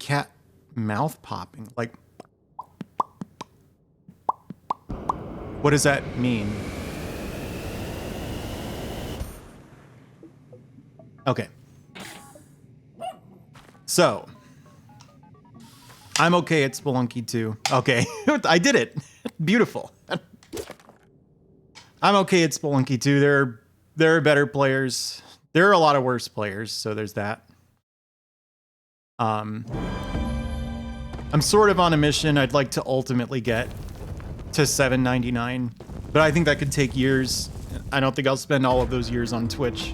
cat mouth popping? Like, what does that mean? Okay. So, I'm okay at Spelunky 2. Okay, I did it. Beautiful. I'm okay at Spelunky 2. There are better players. There are a lot of worse players, so there's that. I'm sort of on a mission. I'd like to ultimately get to $7.99, but I think that could take years. I don't think I'll spend all of those years on Twitch.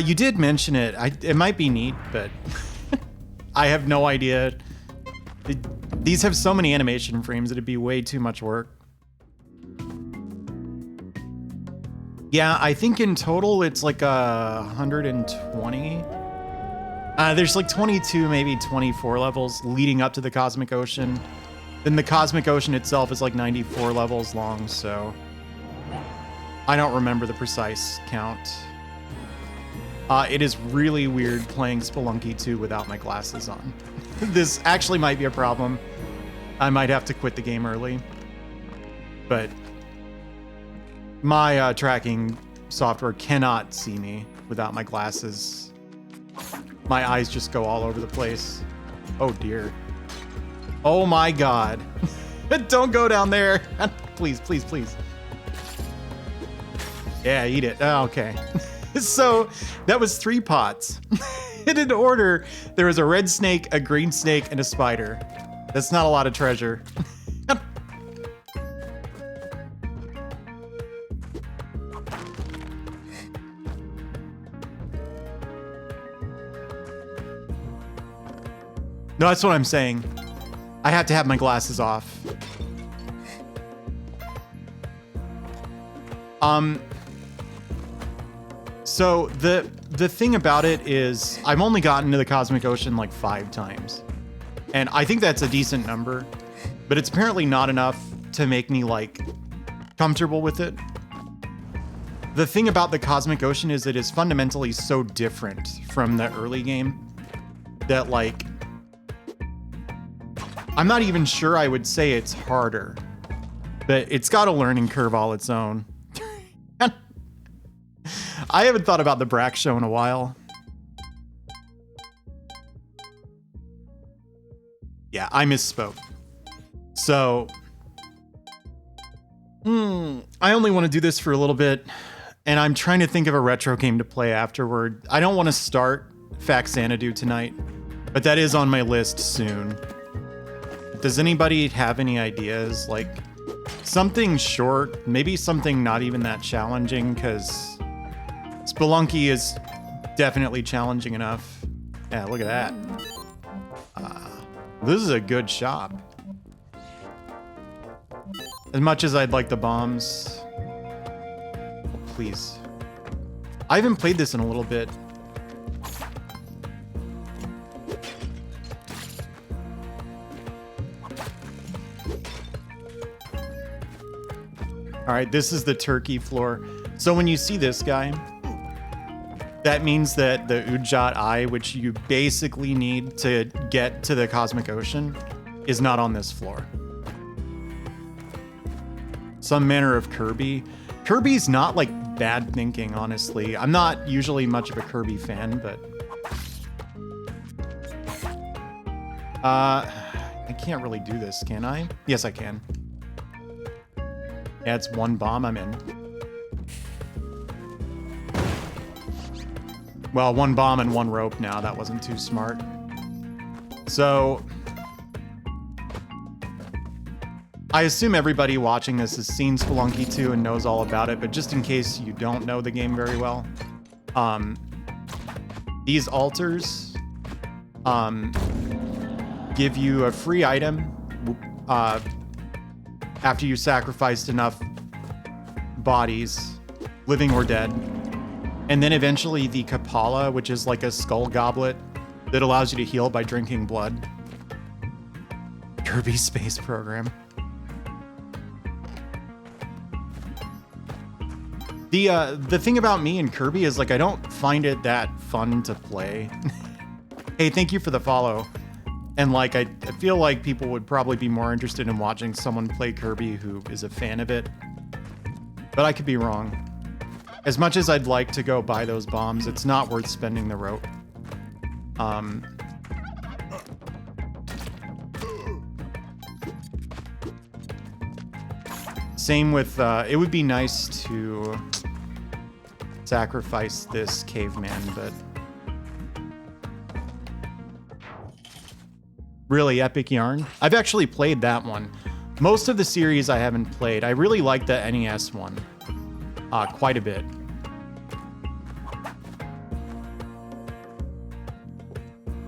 You did mention it. It might be neat, but I have no idea. These have so many animation frames, it'd be way too much work. Yeah, I think in total it's like 120. There's like 22, maybe 24 levels leading up to the Cosmic Ocean. Then the Cosmic Ocean itself is like 94 levels long, so I don't remember the precise count. It is really weird playing Spelunky 2 without my glasses on. This actually might be a problem. I might have to quit the game early. But my tracking software cannot see me without my glasses. My eyes just go all over the place. Oh dear. Oh my god. Don't go down there. Please, please, please. Yeah, eat it. Oh, okay. So that was 3 pots. In order, there was a red snake, a green snake, and a spider. That's not a lot of treasure. No, that's what I'm saying. I have to have my glasses off. So the thing about it is I've only gotten to the Cosmic Ocean like 5 times. And I think that's a decent number, but it's apparently not enough to make me like comfortable with it. The thing about the Cosmic Ocean is it is fundamentally so different from the early game that like I'm not even sure I would say it's harder, but it's got a learning curve all its own. I haven't thought about the Brack show in a while. Yeah, I misspoke. So, I only want to do this for a little bit, and I'm trying to think of a retro game to play afterward. I don't want to start Faxanadu tonight, but that is on my list soon. Does anybody have any ideas? Like, something short, maybe something not even that challenging, because Spelunky is definitely challenging enough. Yeah, look at that. This is a good shop. As much as I'd like the bombs. Oh, please. I haven't played this in a little bit. All right, this is the turkey floor. So when you see this guy, that means that the Ujat Eye, which you basically need to get to the Cosmic Ocean, is not on this floor. Some manner of Kirby. Kirby's not like bad thinking, honestly. I'm not usually much of a Kirby fan, but I can't really do this, can I? Yes, I can. Yeah, it's 1 bomb, I'm in. Well, 1 bomb and 1 rope now. That wasn't too smart. So I assume everybody watching this has seen Spelunky 2 and knows all about it, but just in case you don't know the game very well, these altars give you a free item after you sacrificed enough bodies, living or dead. And then eventually the Kapala, which is like a skull goblet that allows you to heal by drinking blood. Kirby Space Program. The thing about me and Kirby is like I don't find it that fun to play. Hey, thank you for the follow. And like I feel like people would probably be more interested in watching someone play Kirby who is a fan of it. But I could be wrong. As much as I'd like to go buy those bombs, it's not worth spending the rope. Same with, it would be nice to sacrifice this caveman, but really epic yarn. I've actually played that one. Most of the series I haven't played. I really like the NES one quite a bit.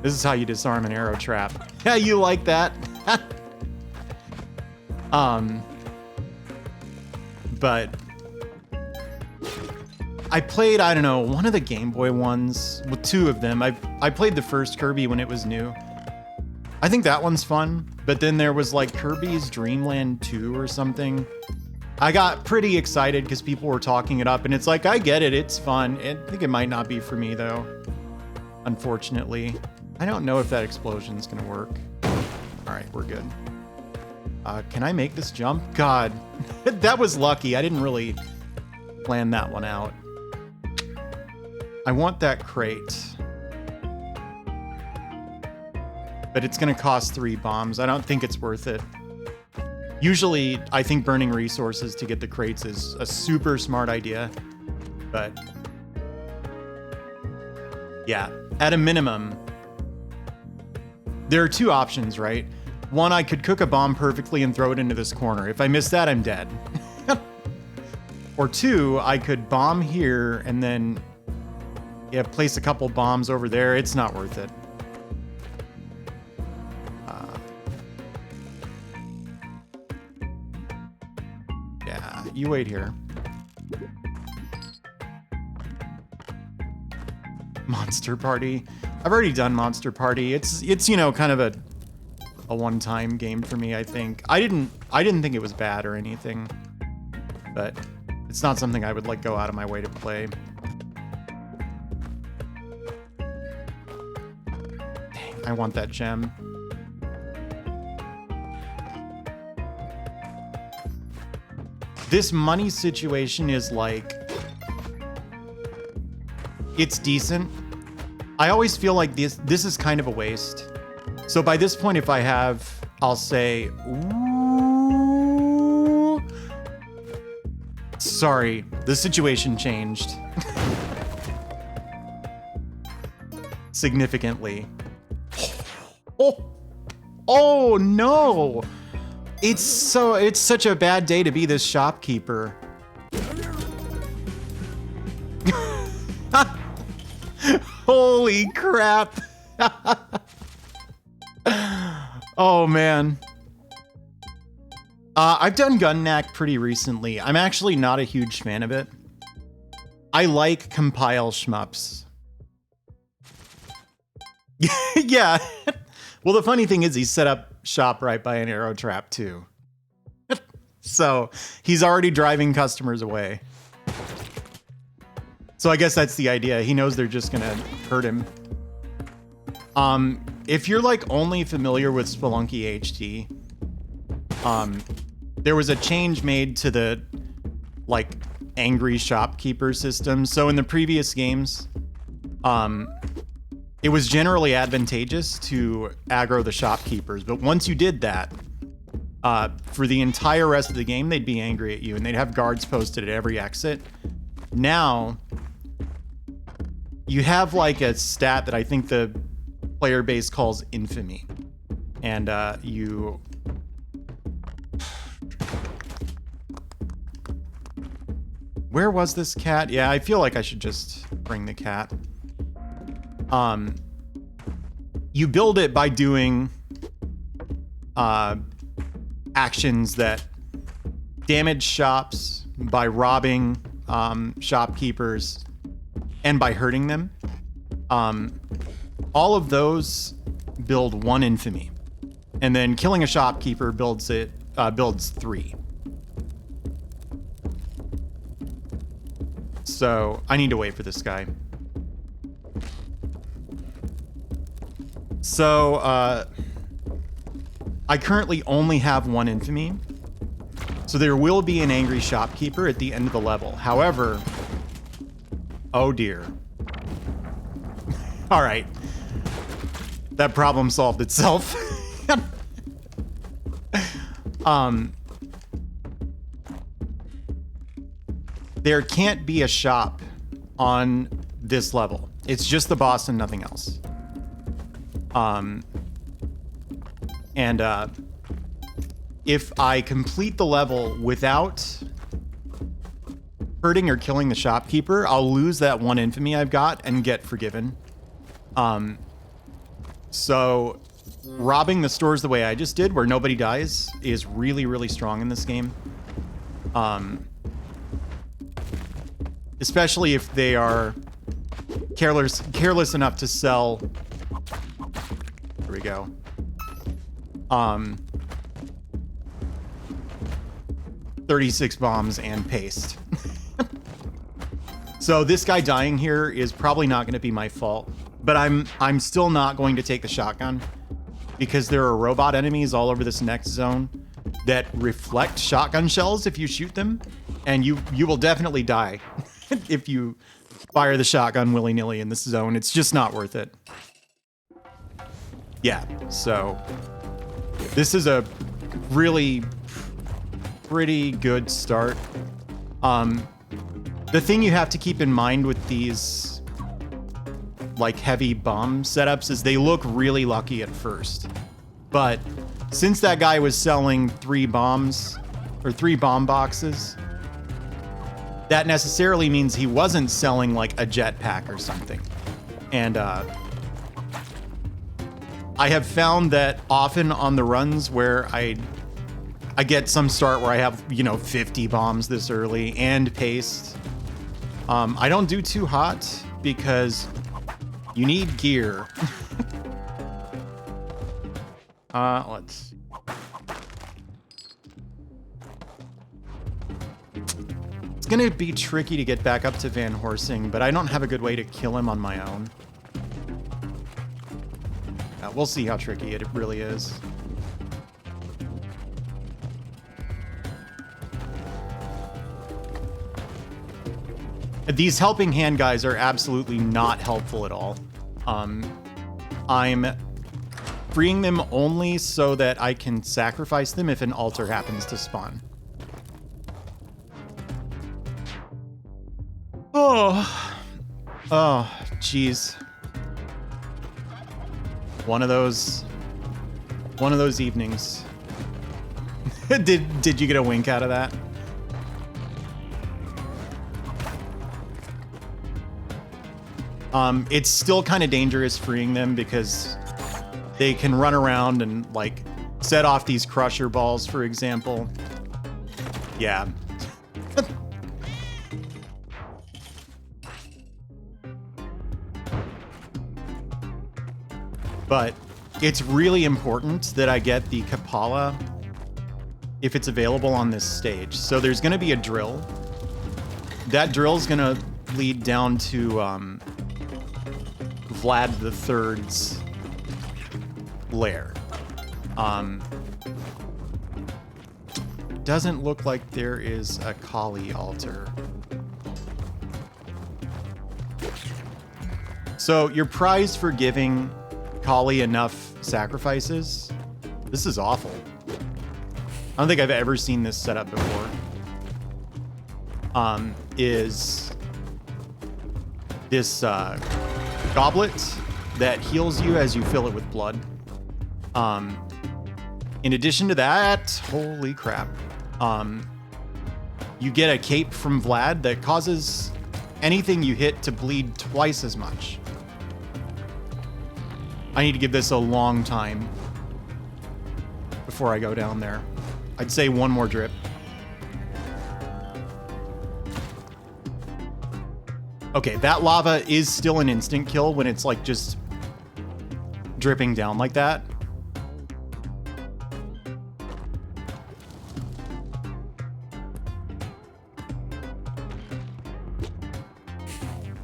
This is how you disarm an arrow trap. Yeah, you like that? But I played, I don't know, one of the Game Boy ones, well, two of them. I played the first Kirby when it was new. I think that one's fun, but then there was like Kirby's Dream Land 2 or something. I got pretty excited because people were talking it up, and it's like, I get it, it's fun. I think it might not be for me though, unfortunately. I don't know if that explosion's gonna work. All right, we're good. Can I make this jump? God, that was lucky. I didn't really plan that one out. I want that crate. But it's gonna cost 3 bombs. I don't think it's worth it. Usually, I think burning resources to get the crates is a super smart idea. But yeah, at a minimum, there are 2 options, right? One, I could cook a bomb perfectly and throw it into this corner. If I miss that, I'm dead. Or 2, I could bomb here and then place a couple bombs over there. It's not worth it. Yeah, you wait here. Monster Party. I've already done Monster Party. It's you know, kind of a one-time game for me, I think. I didn't think it was bad or anything, but it's not something I would like go out of my way to play. Dang, I want that gem. This money situation is like, it's decent. I always feel like this is kind of a waste. So by this point, if I have, I'll say, ooh. Sorry, the situation changed. Significantly. Oh no. It's such a bad day to be this shopkeeper. Holy crap. Oh man. I've done Gun Knack pretty recently. I'm actually not a huge fan of it. I like compile shmups. Yeah. Well, the funny thing is he set up shop right by an arrow trap too. So he's already driving customers away. So I guess that's the idea. He knows they're just gonna hurt him. If you're like only familiar with Spelunky HT, there was a change made to the like angry shopkeeper system. So in the previous games, it was generally advantageous to aggro the shopkeepers. But once you did that, for the entire rest of the game, they'd be angry at you and they'd have guards posted at every exit. Now, you have like a stat that I think the player base calls infamy. And you... Where was this cat? Yeah, I feel like I should just bring the cat. You build it by doing actions that damage shops, by robbing shopkeepers, and by hurting them. All of those build 1 infamy, and then killing a shopkeeper builds 3. So I need to wait for this guy. So I currently only have one infamy. So there will be an angry shopkeeper at the end of the level. However, oh dear. All right. That problem solved itself. There can't be a shop on this level. It's just the boss and nothing else. If I complete the level without hurting or killing the shopkeeper, I'll lose that one infamy I've got and get forgiven. So robbing the stores the way I just did, where nobody dies, is really, really strong in this game. Especially if they are careless enough to sell. Here we go. 36 bombs and paste. So this guy dying here is probably not going to be my fault, but I'm still not going to take the shotgun because there are robot enemies all over this next zone that reflect shotgun shells if you shoot them, and you will definitely die if you fire the shotgun willy-nilly in this zone. It's just not worth it. Yeah, so this is a really pretty good start. The thing you have to keep in mind with these like heavy bomb setups is they look really lucky at first. But since that guy was selling 3 bombs or 3 bomb boxes, that necessarily means he wasn't selling like a jetpack or something. And I have found that often on the runs where I get some start where I have, 50 bombs this early and paste. I don't do too hot because you need gear. Let's see. It's gonna be tricky to get back up to Van Horsing, but I don't have a good way to kill him on my own. We'll see how tricky it really is. These helping hand guys are absolutely not helpful at all. I'm freeing them only so that I can sacrifice them if an altar happens to spawn. Oh, jeez. One of those evenings. Did you get a wink out of that? It's still kind of dangerous freeing them because they can run around and like set off these crusher balls, for example. Yeah. But it's really important that I get the Kapala if it's available on this stage. So there's going to be a drill. That drill is going to lead down to Vlad the Third's lair. Doesn't look like there is a Kali altar. So you're prized for giving Kali enough sacrifices. This is awful. I don't think I've ever seen this set up before. Is this goblet that heals you as you fill it with blood. In addition to that, holy crap, you get a cape from Vlad that causes anything you hit to bleed twice as much. I need to give this a long time before I go down there. I'd say one more drip. Okay, that lava is still an instant kill when it's like just dripping down like that.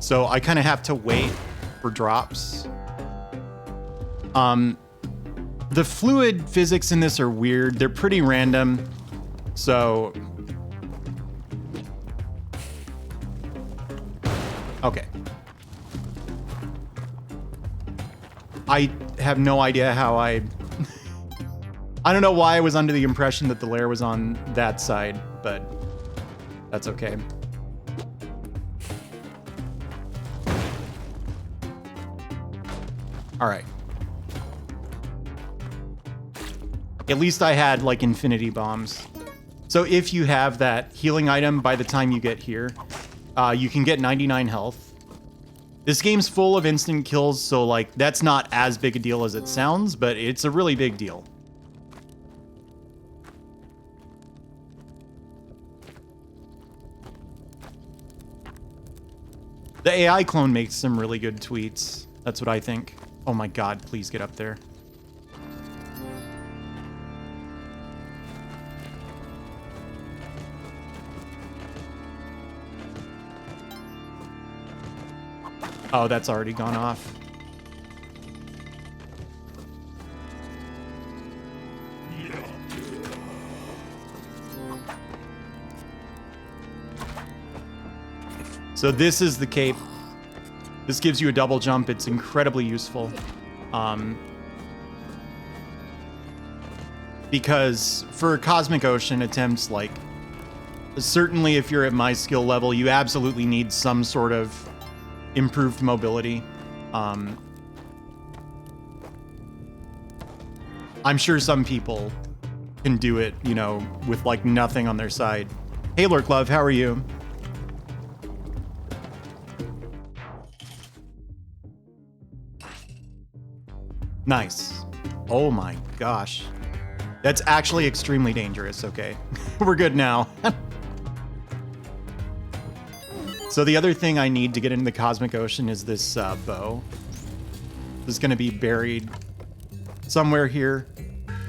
So I kind of have to wait for drops. The fluid physics in this are weird. They're pretty random. So... Okay. I have no idea how I don't know why I was under the impression that the lair was on that side, but that's okay. All right. At least I had like infinity bombs. So if you have that healing item by the time you get here, you can get 99 health. This game's full of instant kills, so like that's not as big a deal as it sounds, but it's a really big deal. The AI clone makes some really good tweets. That's what I think. Oh my god, please get up there. Oh, that's already gone off. So this is the cape. This gives you a double jump. It's incredibly useful. Because for Cosmic Ocean attempts, like, certainly if you're at my skill level, you absolutely need some sort of improved mobility. I'm sure some people can do it, you know, with like nothing on their side. Hey, Lurk Love, how are you? Nice. Oh my gosh. That's actually extremely dangerous. Okay. We're good now. So the other thing I need to get into the Cosmic Ocean is this bow. This is going to be buried somewhere here.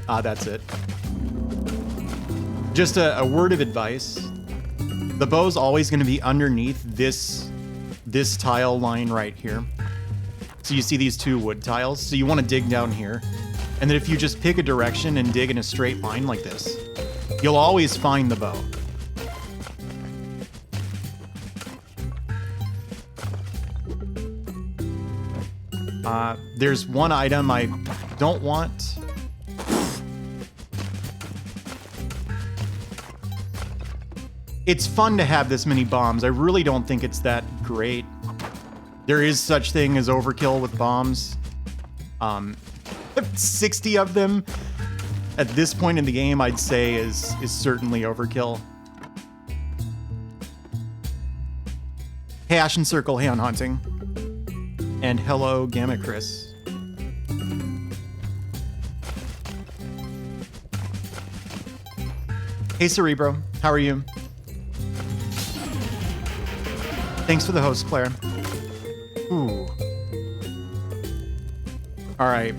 That's it. Just a word of advice. The bow's always going to be underneath this tile line right here. So you see these two wood tiles. So you want to dig down here. And then if you just pick a direction and dig in a straight line like this, you'll always find the bow. There's one item I don't want. It's fun to have this many bombs. I really don't think it's that great. There is such thing as overkill with bombs. 60 of them at this point in the game, I'd say is certainly overkill. Hey, Ashen Circle, hey on Haunting. And hello, Gamma Chris. Hey, Cerebro, how are you? Thanks for the host, Claire. Ooh. All right.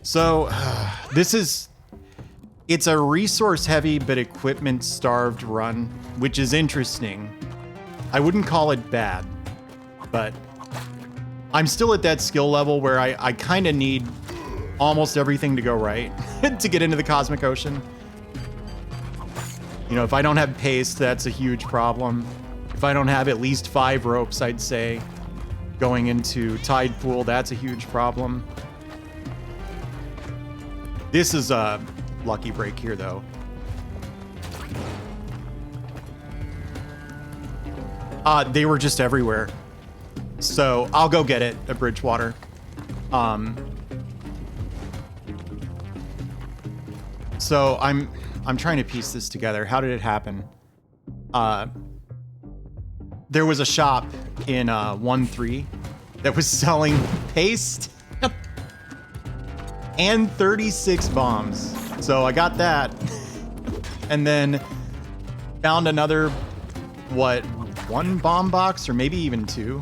So, it's a resource-heavy but equipment-starved run, which is interesting. I wouldn't call it bad, but I'm still at that skill level where I kind of need almost everything to go right to get into the Cosmic Ocean. You know, if I don't have paste, that's a huge problem. If I don't have at least 5 ropes, I'd say, going into Tide Pool, that's a huge problem. This is a lucky break here, though. They were just everywhere. So I'll go get it at Bridgewater. So I'm trying to piece this together. How did it happen? There was a shop in 1-3 that was selling paste and 36 bombs. So I got that. And then found another, what, 1 bomb box or maybe even 2.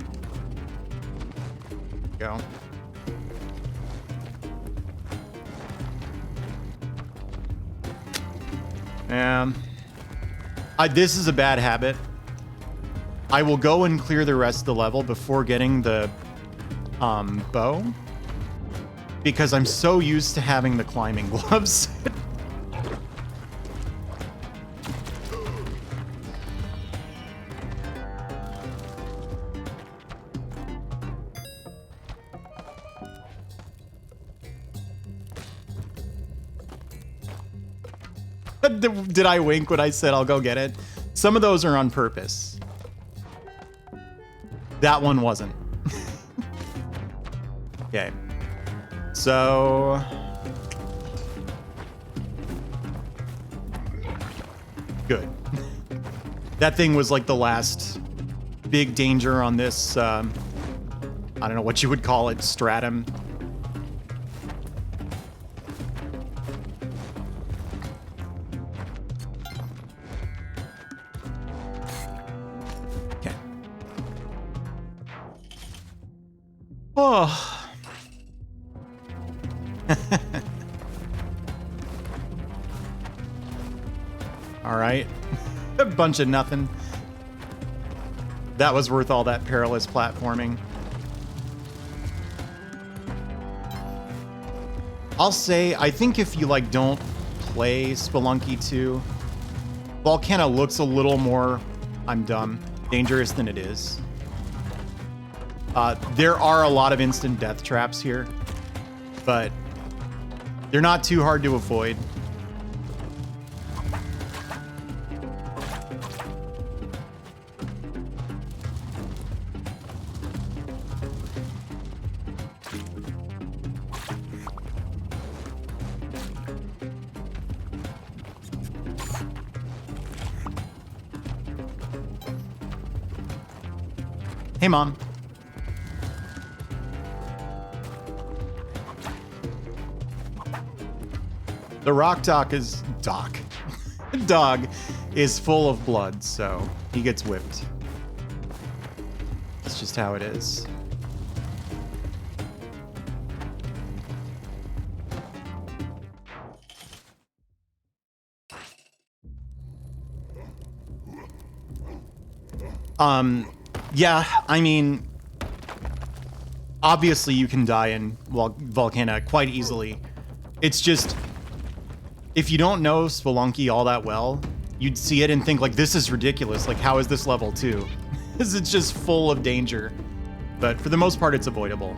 Go. This is a bad habit. I will go and clear the rest of the level before getting the bow, because I'm so used to having the climbing gloves. Did I wink when I said I'll go get it? Some of those are on purpose. That one wasn't. Okay. So... good. That thing was like the last big danger on this, I don't know what you would call it, stratum. Okay. Oh. All right. A bunch of nothing. That was worth all that perilous platforming. I'll say, I think if you like don't play Spelunky 2, Volcana looks a little more, I'm dumb, dangerous than it is. There are a lot of instant death traps here, but they're not too hard to avoid. Hey, Mom. The dog is full of blood, so he gets whipped. That's just how it is. Yeah, I mean, obviously you can die in Volcana quite easily. It's just, if you don't know Spelunky all that well, you'd see it and think like, this is ridiculous. Like, how is this level 2? Because it's just full of danger. But for the most part, it's avoidable.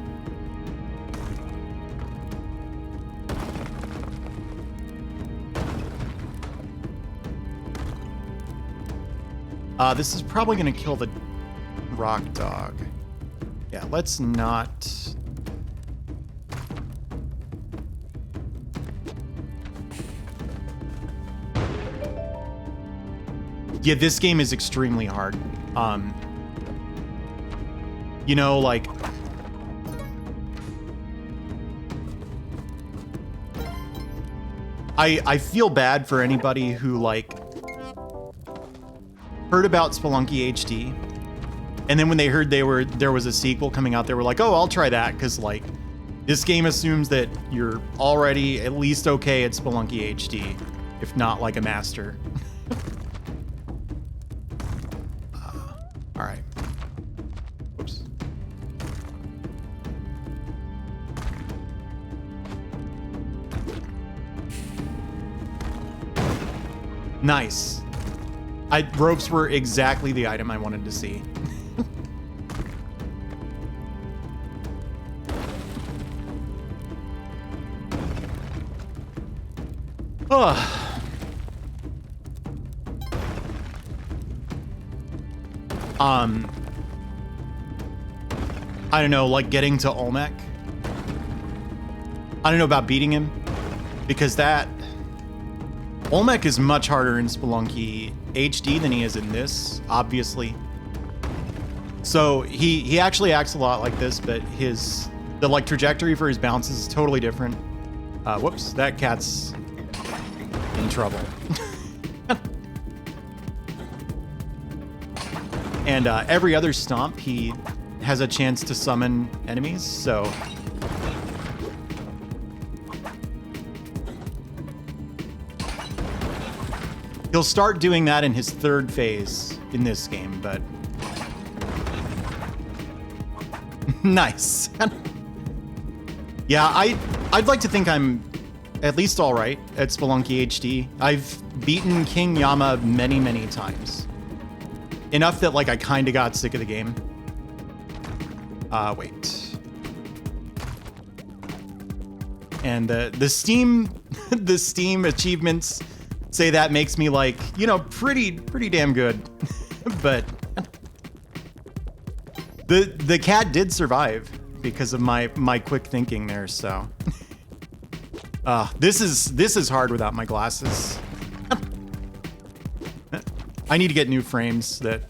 This is probably going to kill the rock dog. Yeah, let's not... Yeah, this game is extremely hard. You know, like... I feel bad for anybody who, like, heard about Spelunky HD, and then when they heard there was a sequel coming out, they were like, oh, I'll try that, because, like, this game assumes that you're already at least okay at Spelunky HD, if not, like, a master. All right. Whoops. Nice. Ropes were exactly the item I wanted to see. Oh. I don't know, like getting to Olmec. I don't know about beating him, because Olmec is much harder in Spelunky HD than he is in this, obviously. So he actually acts a lot like this, but the like trajectory for his bounces is totally different. Whoops, that cat's in trouble. And every other stomp, he has a chance to summon enemies, so... He'll start doing that in his third phase in this game, but Nice. Yeah, I'd like to think I'm at least all right at Spelunky HD. I've beaten King Yama many, many times. Enough that like I kind of got sick of the game. Wait. And the Steam the Steam achievements say that makes me like, you know, pretty damn good. But the cat did survive because of my quick thinking there, so. This is hard without my glasses. I need to get new frames. That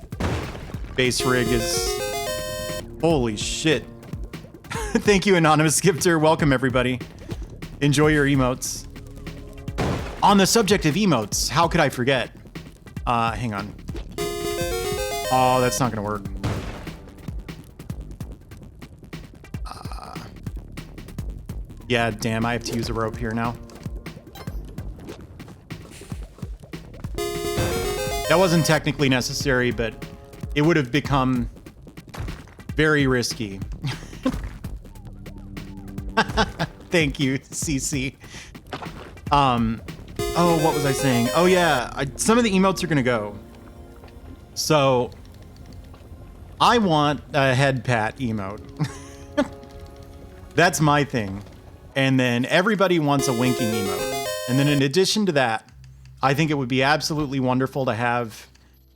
base rig is... Holy shit. Thank you, Anonymous Skipper. Welcome, everybody. Enjoy your emotes. On the subject of emotes, how could I forget? Hang on. Oh, that's not gonna work. Yeah, damn, I have to use a rope here now. That wasn't technically necessary, but it would have become very risky. Thank you, CC. Oh, what was I saying? Oh yeah, some of the emotes are gonna go. So, I want a head pat emote. That's my thing. And then everybody wants a winking emote. And then in addition to that, I think it would be absolutely wonderful to have...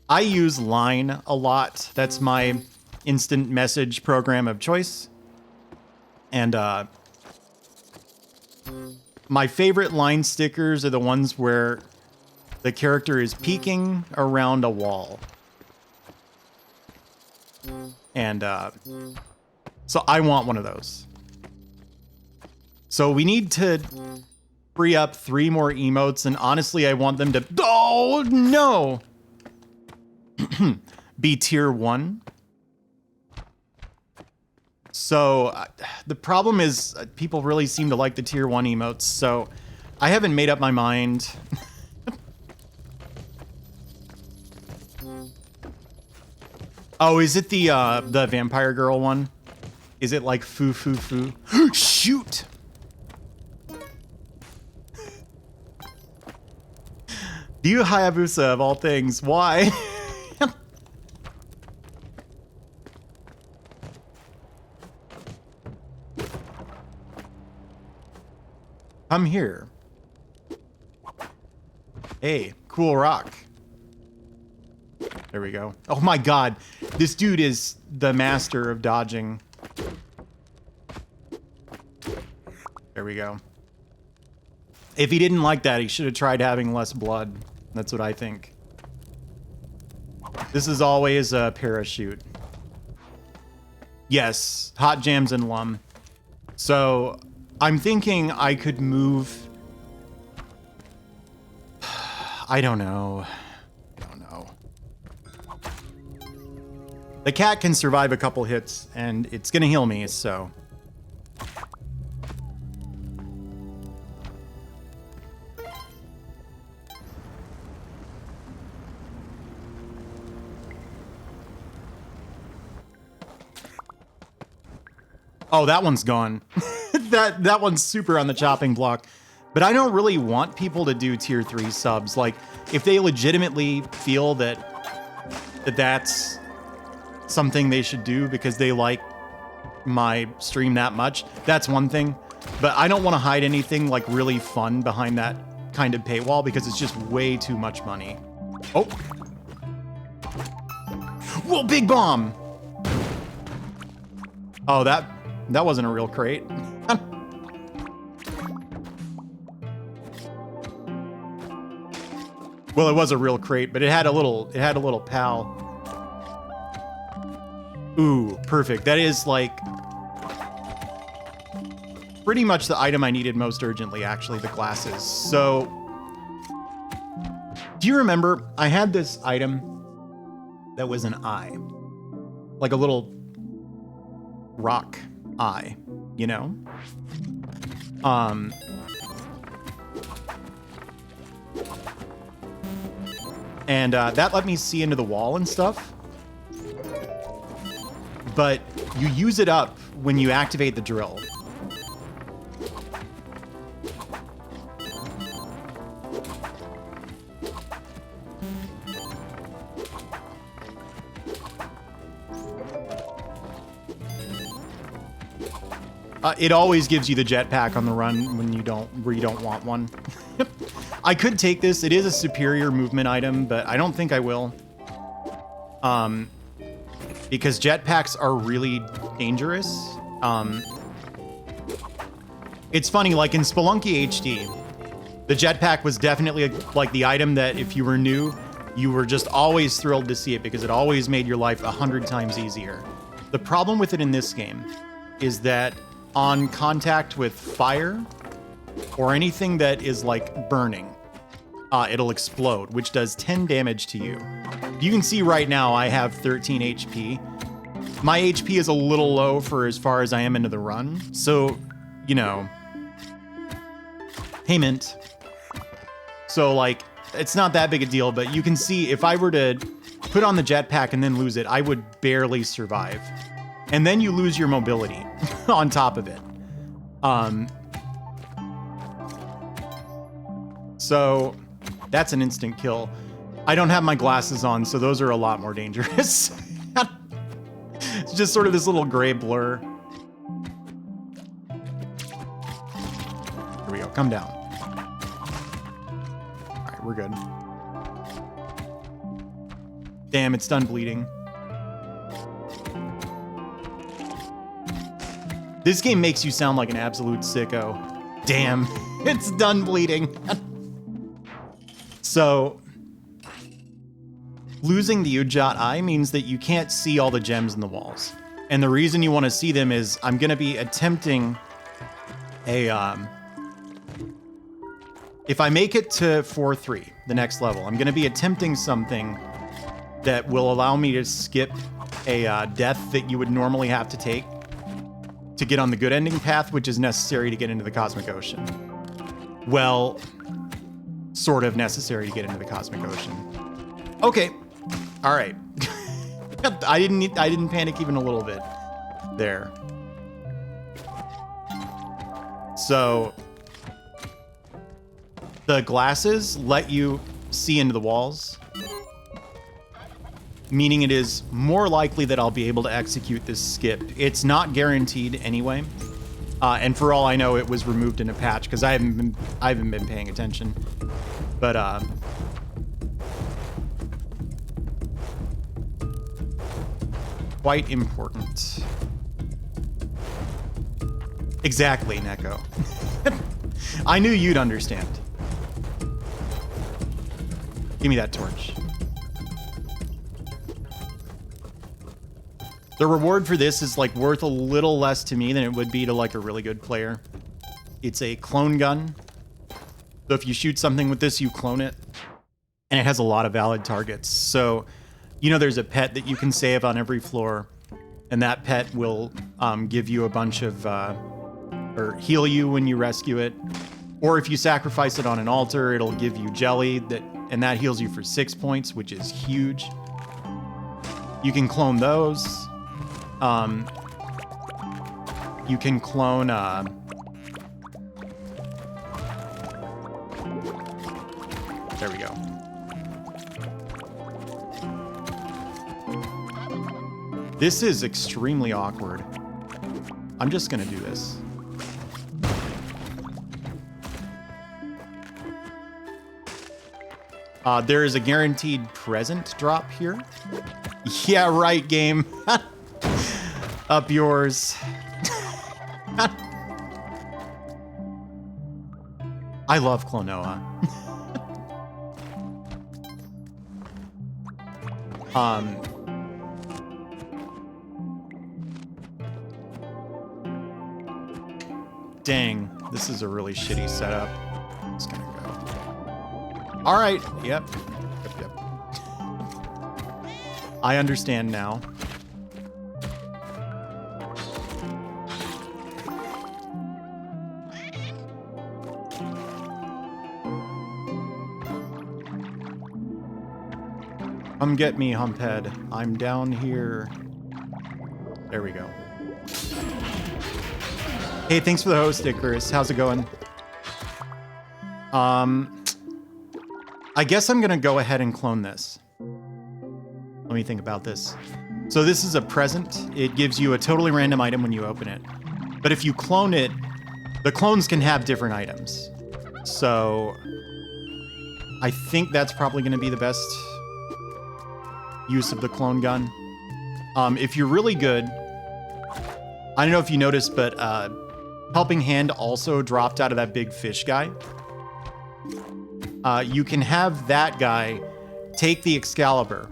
I use Line a lot. That's my instant message program of choice. And my favorite Line stickers are the ones where the character is peeking around a wall. And so I want one of those. So we need to free up 3 more emotes, and honestly, I want them to... Oh, no! Be tier 1. So the problem is people really seem to like the tier 1 emotes, so I haven't made up my mind. Oh, is it the vampire girl one? Is it like foo foo foo? Shoot! You Hayabusa of all things, why? I'm here. Hey, cool rock. There we go. Oh my god, this dude is the master of dodging. There we go. If he didn't like that, he should have tried having less blood. That's what I think. This is always a parachute. Yes, hot jams and lum. So I'm thinking I could move. I don't know. The cat can survive a couple hits, and it's gonna heal me, so. Oh, that one's gone. that one's super on the chopping block. But I don't really want people to do tier 3 subs. Like, if they legitimately feel that's something they should do because they like my stream that much, that's one thing. But I don't want to hide anything like really fun behind that kind of paywall because it's just way too much money. Oh. Whoa, big bomb! Oh, that wasn't a real crate. Well, it was a real crate, but it had a little pal. Ooh, perfect. That is like pretty much the item I needed most urgently, actually, the glasses. So, do you remember I had this item that was an eye? Like a little rock eye, you know? And that let me see into the wall and stuff. But you use it up when you activate the drill. It always gives you the jetpack on the run when where you don't want one. I could take this. It is a superior movement item, but I don't think I will. Because jetpacks are really dangerous. It's funny, like in Spelunky HD, the jetpack was definitely like the item that if you were new, you were just always thrilled to see it because it always made your life 100 times easier. The problem with it in this game is that on contact with fire or anything that is like burning, it'll explode, which does 10 damage to you. You can see right now I have 13 HP. My HP is a little low for as far as I am into the run. So, you know, payment. So like, it's not that big a deal, but you can see if I were to put on the jetpack and then lose it, I would barely survive. And then you lose your mobility on top of it. So that's an instant kill. I don't have my glasses on, so those are a lot more dangerous. It's just sort of this little gray blur. Here we go, come down. All right, we're good. Damn, it's done bleeding. This game makes you sound like an absolute sicko. Damn, it's done bleeding. So, losing the Ujat Eye means that you can't see all the gems in the walls. And the reason you want to see them is I'm going to be attempting a... if I make it to 4-3, the next level, I'm going to be attempting something that will allow me to skip a death that you would normally have to take to get on the good ending path, which is necessary to get into the Cosmic Ocean. Well, sort of necessary to get into the Cosmic Ocean. Okay. All right. I didn't panic even a little bit there. So the glasses let you see into the walls, meaning it is more likely that I'll be able to execute this skip. It's not guaranteed anyway. And for all I know, it was removed in a patch because I haven't been paying attention. But quite important. Exactly, Neko. I knew you'd understand. Give me that torch. The reward for this is like worth a little less to me than it would be to like a really good player. It's a clone gun. So if you shoot something with this, you clone it. And it has a lot of valid targets. So, you know, there's a pet that you can save on every floor. And that pet will give you a bunch of, or heal you when you rescue it. Or if you sacrifice it on an altar, it'll give you jelly, and that heals you for 6 points, which is huge. You can clone those. You can clone, there we go. This is extremely awkward. I'm just gonna do this. There is a guaranteed present drop here. Yeah, right, game. Up yours. I love Klonoa. Dang, this is a really shitty setup. It's gonna go. All right, yep. I understand now. Come get me, Humphead. I'm down here. There we go. Hey, thanks for the host, Icarus. How's it going? I guess I'm gonna go ahead and clone this. Let me think about this. So this is a present. It gives you a totally random item when you open it. But if you clone it, the clones can have different items. So I think that's probably gonna be the best use of the clone gun. If you're really good, I don't know if you noticed, but Helping Hand also dropped out of that big fish guy. You can have that guy take the Excalibur,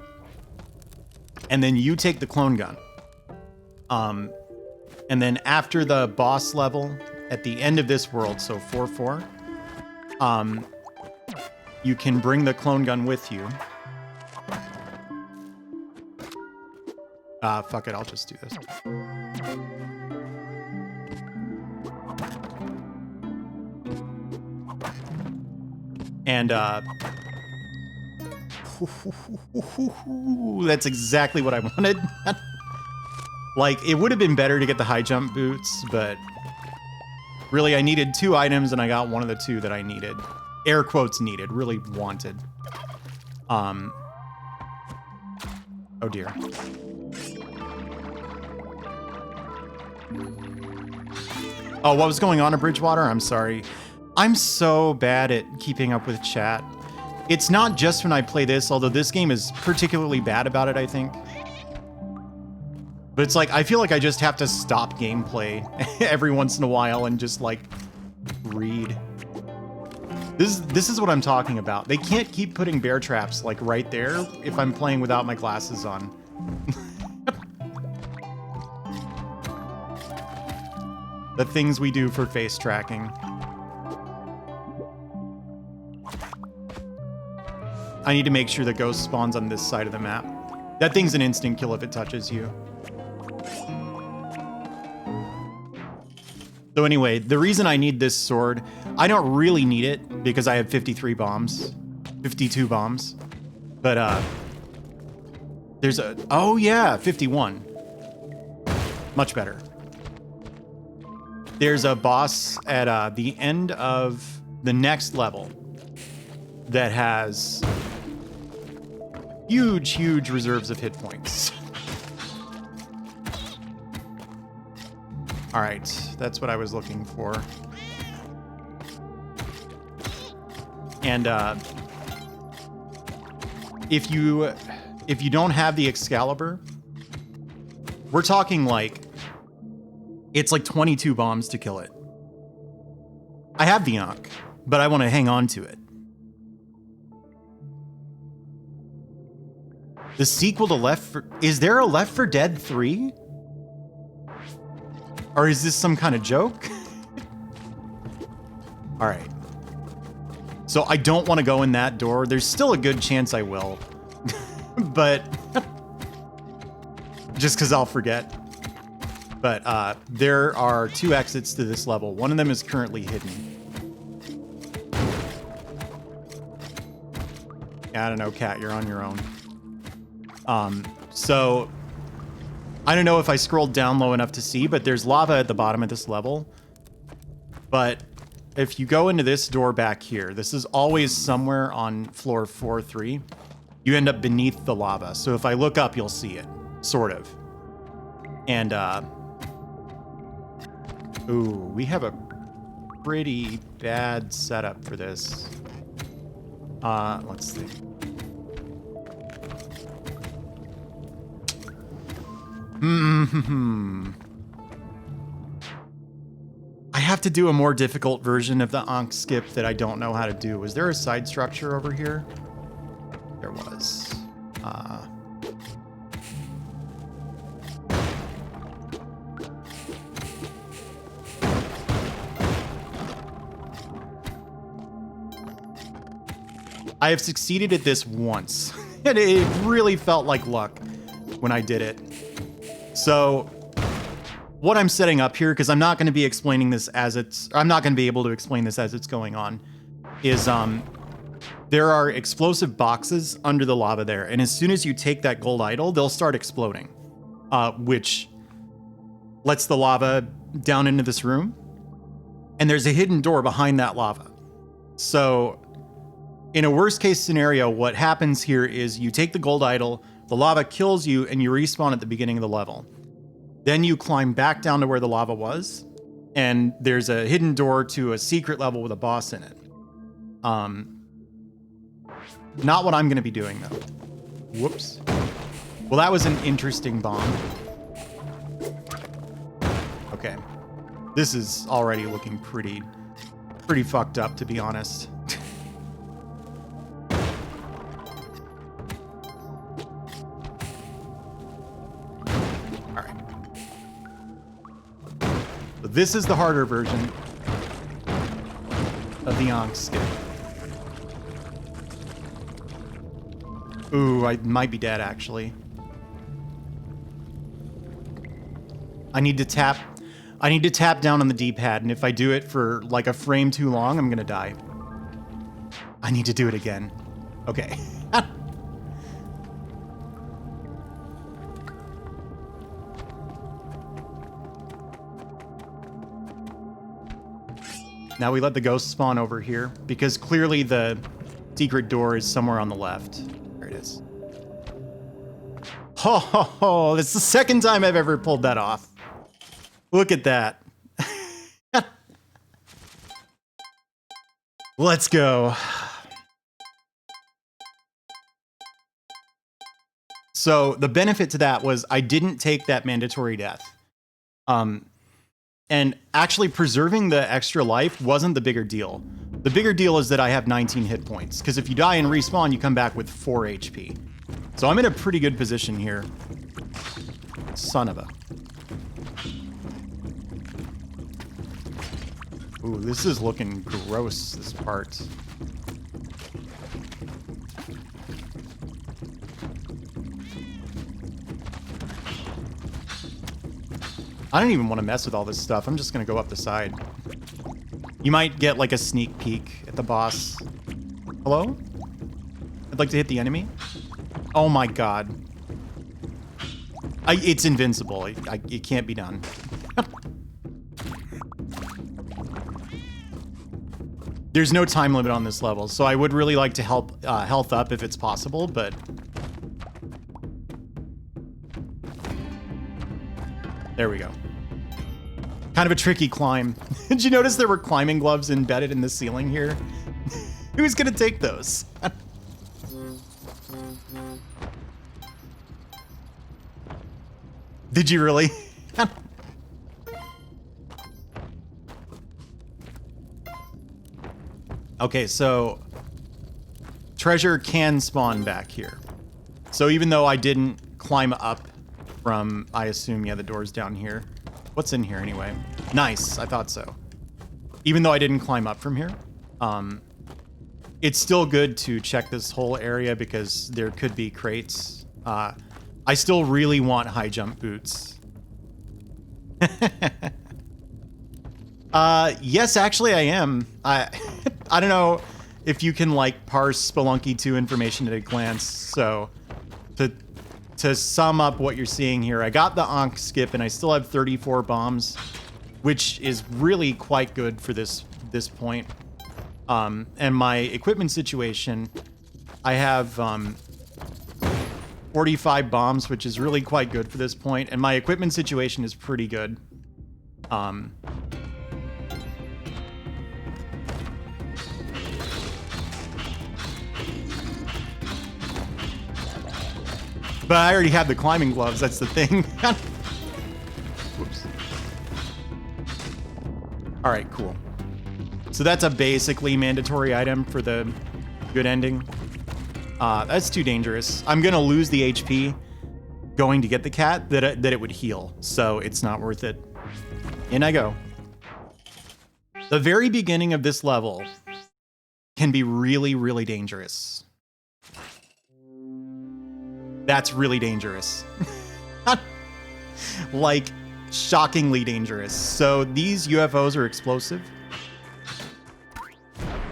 and then you take the clone gun. And then after the boss level, at the end of this world, so 4-4, you can bring the clone gun with you. Fuck it, I'll just do this. And that's exactly what I wanted. Like, it would have been better to get the high jump boots, but really I needed 2 items and I got one of the 2 that I needed. Air quotes needed, really wanted. Oh dear. Oh, what was going on in Bridgewater? I'm sorry. I'm so bad at keeping up with chat. It's not just when I play this, although this game is particularly bad about it, I think. But it's like, I feel like I just have to stop gameplay every once in a while and just like read. This is what I'm talking about. They can't keep putting bear traps like right there if I'm playing without my glasses on. The things we do for face tracking. I need to make sure the ghost spawns on this side of the map. That thing's an instant kill if it touches you. So anyway, the reason I need this sword, I don't really need it because I have 53 bombs, 52 bombs. But there's a, oh yeah, 51. Much better. There's a boss at the end of the next level that has huge reserves of hit points. All right, that's what I was looking for. And if you don't have the Excalibur, we're talking like, it's like 22 bombs to kill it. I have the Ankh, but I want to hang on to it. The sequel to is there a Left 4 Dead 3? Or is this some kind of joke? All right. So I don't want to go in that door. There's still a good chance I will. But just because I'll forget. But there are 2 exits to this level. One of them is currently hidden. I don't know, Kat, you're on your own. So I don't know if I scrolled down low enough to see, but there's lava at the bottom of this level. But if you go into this door back here, this is always somewhere on floor 4-3. You end up beneath the lava. So if I look up, you'll see it, sort of. And, ooh, we have a pretty bad setup for this. Let's see. I have to do a more difficult version of the Ankh skip that I don't know how to do. Was there a side structure over here? There was. I have succeeded at this once, and it really felt like luck when I did it. So what I'm setting up here, because I'm not going to be explaining this as I'm not going to be able to explain this as it's going on, is there are explosive boxes under the lava there. And as soon as you take that gold idol, they'll start exploding, which lets the lava down into this room. and there's a hidden door behind that lava. So in a worst case scenario, what happens here is you take the gold idol, the lava kills you, and you respawn at the beginning of the level. Then you climb back down to where the lava was, and there's a hidden door to a secret level with a boss in it. Not what I'm going to be doing, though. Whoops. Well, that was an interesting bomb. Okay. This is already looking pretty fucked up, to be honest. All right. So this is the harder version of the Ankh skip. Ooh, I might be dead, actually. I need to tap down on the D-pad, and if I do it for like a frame too long, I'm gonna die. I need to do it again. Okay. Now we let the ghost spawn over here, because clearly the secret door is somewhere on the left. There it is. Ho ho ho! That's the second time I've ever pulled that off. Look at that. Let's go. So the benefit to that was I didn't take that mandatory death. And actually preserving the extra life wasn't the bigger deal. The bigger deal is that I have 19 hit points, because if you die and respawn, you come back with 4 HP. So I'm in a pretty good position here. Son of a... Ooh, this is looking gross, this part. I don't even want to mess with all this stuff. I'm just going to go up the side. You might get like a sneak peek at the boss. Hello? I'd like to hit the enemy. Oh my god. It's invincible. It can't be done. There's no time limit on this level, so I would really like to help health up if it's possible, but... There we go. Kind of a tricky climb. Did you notice there were climbing gloves embedded in the ceiling here? Who's gonna take those? Did you really? Okay, so treasure can spawn back here. So even though I didn't climb up from, I assume, yeah, the door's down here. What's in here anyway? Nice, I thought so. Even though I didn't climb up from here, it's still good to check this whole area because there could be crates. I still really want high jump boots. Yes, actually I am. I don't know if you can like parse Spelunky 2 information at a glance. So to sum up what you're seeing here, I got the Ankh skip and I still have 34 bombs, which is really quite good for this point. And my equipment situation, I have 45 bombs, which is really quite good for this point, and my equipment situation is pretty good. But I already have the climbing gloves, that's the thing. Whoops. All right, cool. So that's a basically mandatory item for the good ending. That's too dangerous. I'm gonna lose the HP going to get the cat that it would heal, so it's not worth it. In I go. The very beginning of this level can be really, really dangerous. That's really dangerous. Like, shockingly dangerous. So these UFOs are explosive.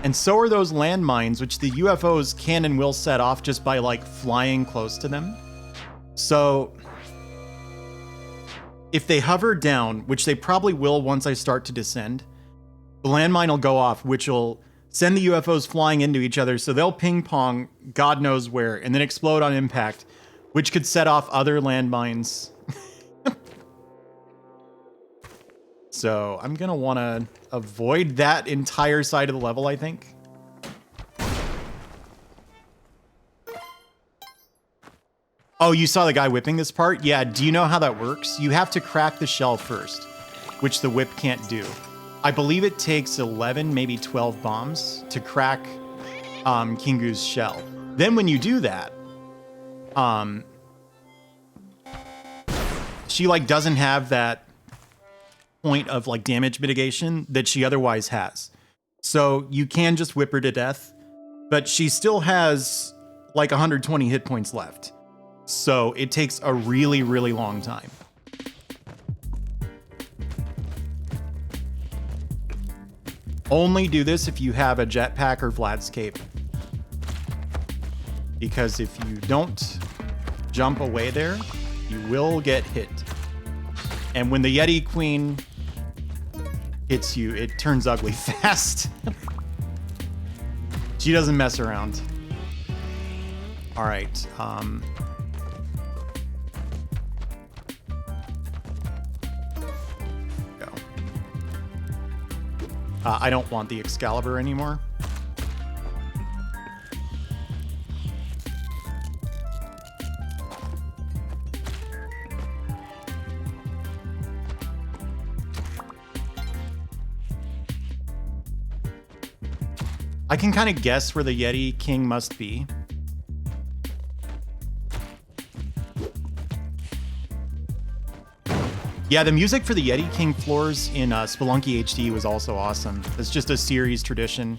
And so are those landmines, which the UFOs can and will set off just by, like, flying close to them. So if they hover down, which they probably will once I start to descend, the landmine will go off, which will send the UFOs flying into each other. So they'll ping pong God knows where and then explode on impact, which could set off other landmines. So I'm going to want to avoid that entire side of the level, I think. Oh, you saw the guy whipping this part? Yeah, do you know how that works? You have to crack the shell first, which the whip can't do. I believe it takes 11, maybe 12 bombs to crack Kingu's shell. Then when you do that, she like doesn't have that point of like damage mitigation that she otherwise has. So you can just whip her to death, but she still has like 120 hit points left. So it takes a really, really long time. Only do this if you have a jetpack or Vlad's cape. Because if you don't jump away there, you will get hit. And when the Yeti Queen hits you, it turns ugly fast. She doesn't mess around. All right. Go. I don't want the Excalibur anymore. I can kind of guess where the Yeti King must be. Yeah, the music for the Yeti King floors in Spelunky HD was also awesome. It's just a series tradition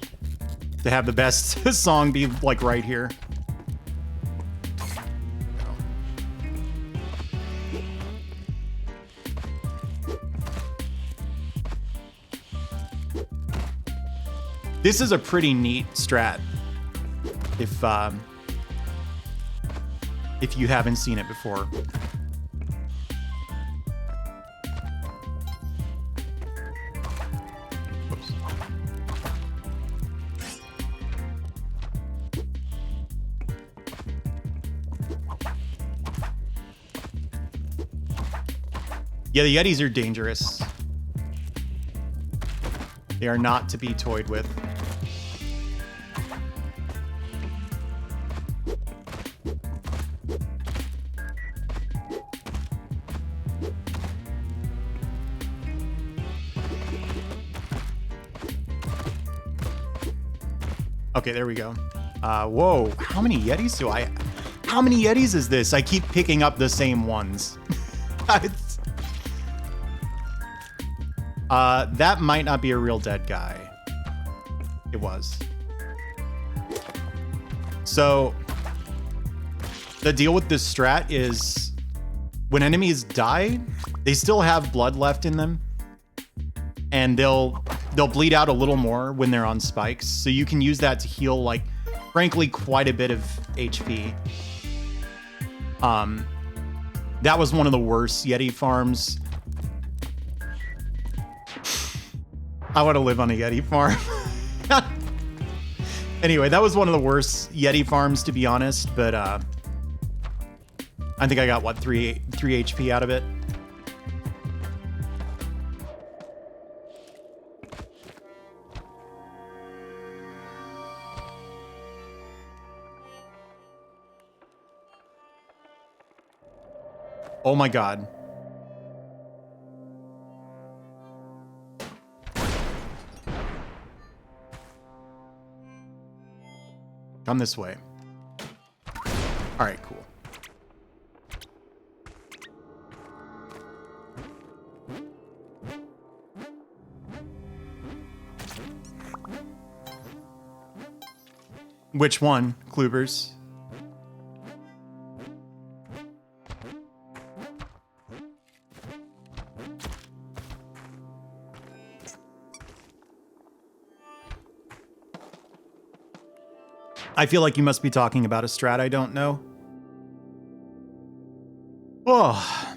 to have the best song be like right here. This is a pretty neat strat if you haven't seen it before. Oops. Yeah, the Yetis are dangerous. They are not to be toyed with. Okay, there we go. Whoa, how many Yetis do I... How many Yetis is this? I keep picking up the same ones. That might not be a real dead guy. It was. So, the deal with this strat is when enemies die, they still have blood left in them. And they'll bleed out a little more when they're on spikes. So you can use that to heal, like, frankly, quite a bit of HP. That was one of the worst Yeti farms. I want to live on a Yeti farm. Anyway, that was one of the worst Yeti farms, to be honest. But I think I got, what, 3 HP out of it? Oh my god. Come this way. All right, cool. Which one, Klubers? I feel like you must be talking about a strat I don't know. Oh.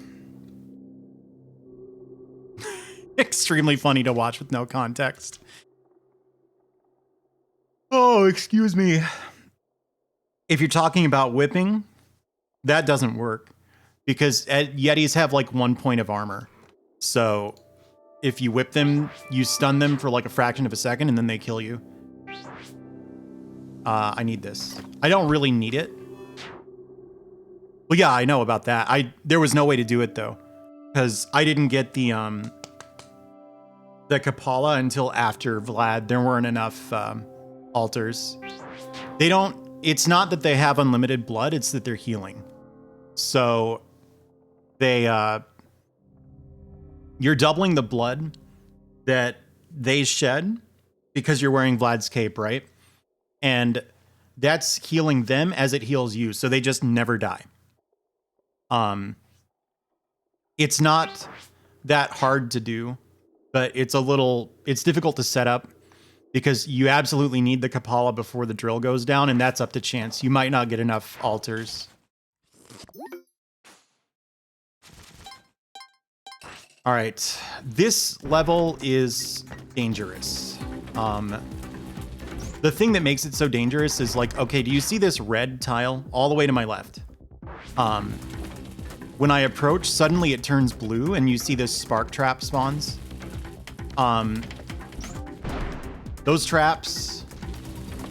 extremely funny to watch with no context. Oh, excuse me. If you're talking about whipping, that doesn't work because Yetis have like 1 point of armor. So if you whip them, you stun them for like a fraction of a second and then they kill you. I need this. I don't really need it. Well, yeah, I know about that. There was no way to do it though, because I didn't get the Kapala until after Vlad. There weren't enough altars. They don't. It's not that they have unlimited blood. It's that they're healing. So they you're doubling the blood that they shed because you're wearing Vlad's cape, right? And that's healing them as it heals you. So they just never die. It's not that hard to do, but it's difficult to set up because you absolutely need the Kapala before the drill goes down, and that's up to chance. You might not get enough altars. All right, this level is dangerous. The thing that makes it so dangerous is like, okay, do you see this red tile all the way to my left? When I approach, suddenly it turns blue and you see this spark trap spawns. Those traps,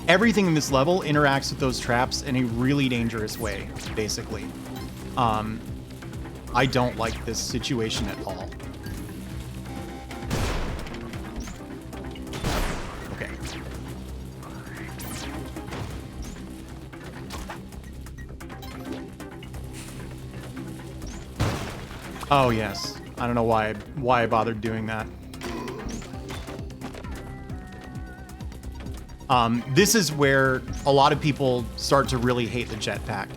everything in this level interacts with those traps in a really dangerous way, basically. I don't like this situation at all. Okay. Oh, yes. I don't know why I bothered doing that. This is where a lot of people start to really hate the jetpack.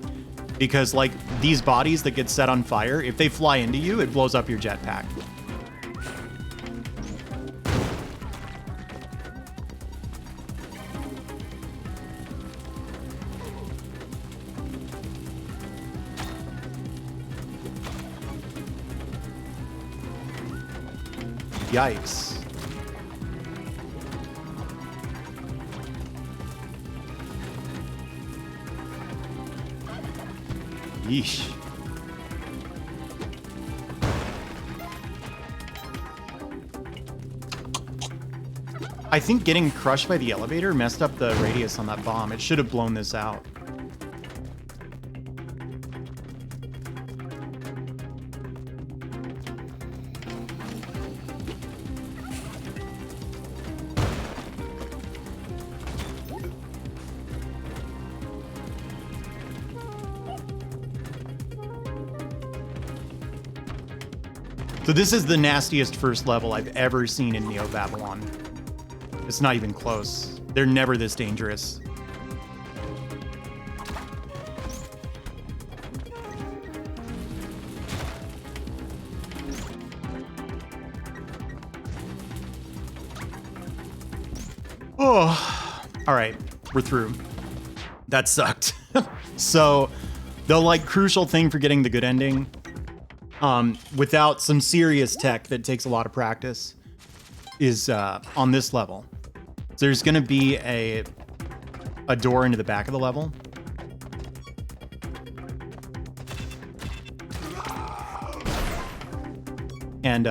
Because, like, these bodies that get set on fire, if they fly into you, it blows up your jetpack. Yikes. Yeesh. I think getting crushed by the elevator messed up the radius on that bomb. It should have blown this out. So this is the nastiest first level I've ever seen in Neo Babylon. It's not even close. They're never this dangerous. Oh, all right, we're through. That sucked. So the like crucial thing for getting the good ending, without some serious tech that takes a lot of practice, is on this level. So there's going to be a door into the back of the level. And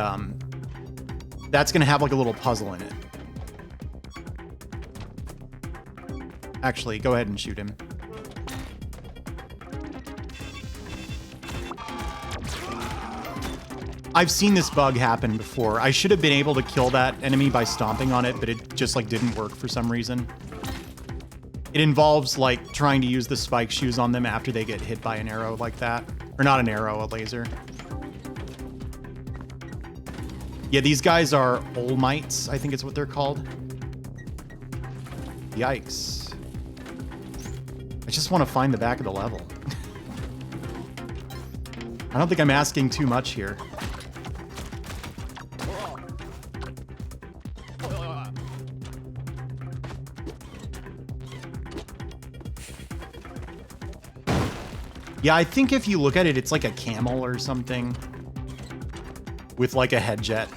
that's going to have like a little puzzle in it. Actually, go ahead and shoot him. I've seen this bug happen before. I should have been able to kill that enemy by stomping on it, but it just like didn't work for some reason. It involves like trying to use the spike shoes on them after they get hit by an arrow like that. Or not an arrow, a laser. Yeah, these guys are Olmites, I think it's what they're called. Yikes. I just want to find the back of the level. I don't think I'm asking too much here. Yeah, I think if you look at it, it's like a camel or something with like a head jet.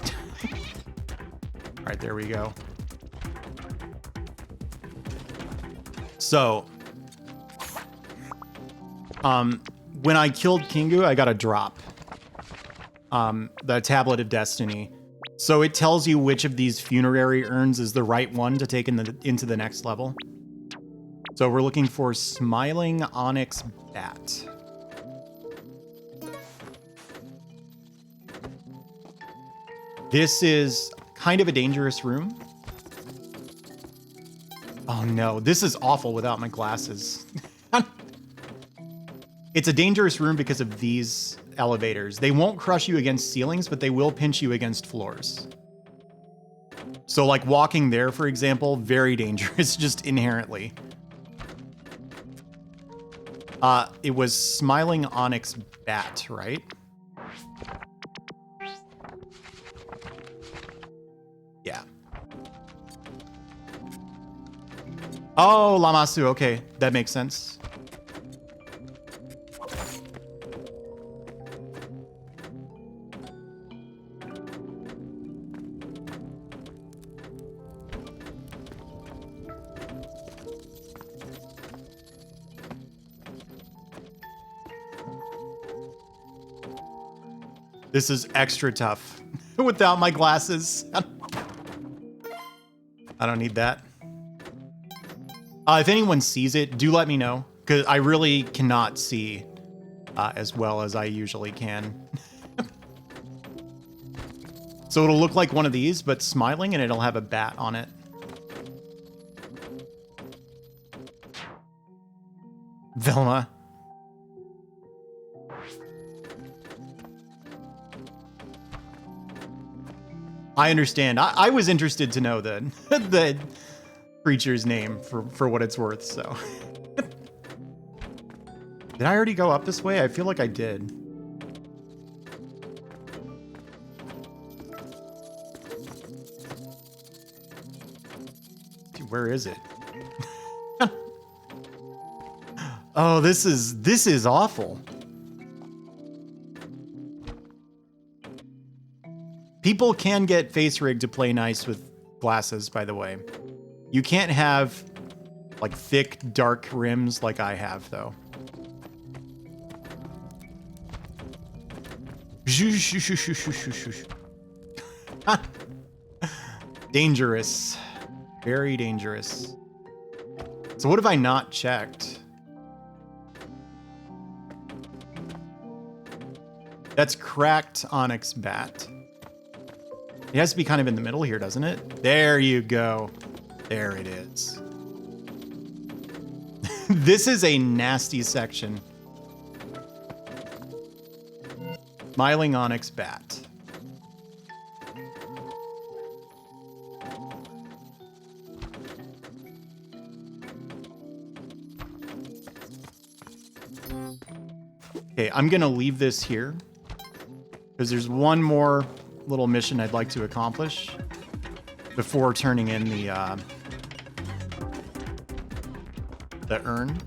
All right, there we go. So, when I killed Kingu, I got a drop. The Tablet of Destiny. So it tells you which of these funerary urns is the right one to take into the next level. So we're looking for Smiling Onyx Bat. This is kind of a dangerous room. Oh no, this is awful without my glasses. It's a dangerous room because of these elevators. They won't crush you against ceilings, but they will pinch you against floors. So like walking there, for example, very dangerous just inherently. It was Smiling Onyx Bat, right? Yeah. Oh, Lamasu. Okay, that makes sense. This is extra tough without my glasses. I don't need that. If anyone sees it, do let me know, because I really cannot see as well as I usually can. So it'll look like one of these, but smiling, and it'll have a bat on it. Velma. I understand. I was interested to know the the creature's name for what it's worth, so. Did I already go up this way? I feel like I did. Dude, where is it? Oh, this is awful. People can get face rigged to play nice with glasses, by the way. You can't have like thick, dark rims like I have, though. Dangerous. Very dangerous. So what have I not checked? That's cracked Onyx Bat. It has to be kind of in the middle here, doesn't it? There you go. There it is. This is a nasty section. Smiling Onyx Bat. Okay, I'm gonna leave this here because there's one more little mission I'd like to accomplish before turning in the urn.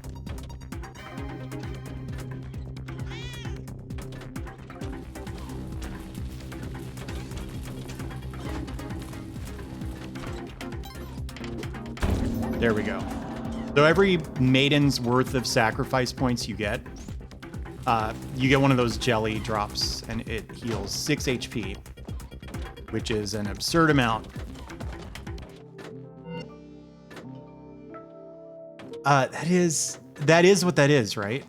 There we go. So every maiden's worth of sacrifice points you get one of those jelly drops, and it heals 6 HP, which is an absurd amount. That is what that is, right?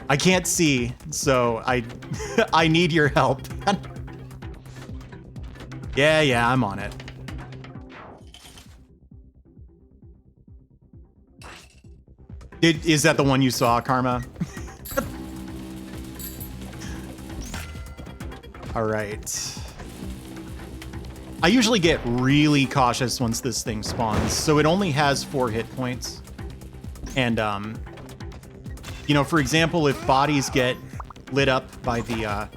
I can't see, so I need your help. Yeah, I'm on it. Is that the one you saw, Karma? All right. I usually get really cautious once this thing spawns, so it only has 4 hit points. And, you know, for example, if bodies get lit up by the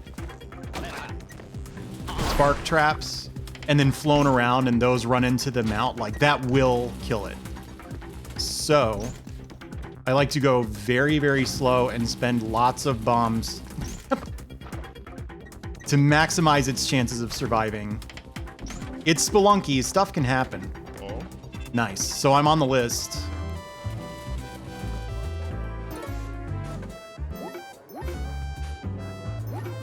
spark traps and then flown around and those run into the mount, like, that will kill it. So I like to go very, very slow and spend lots of bombs to maximize its chances of surviving. It's Spelunky. Stuff can happen. Nice. So I'm on the list.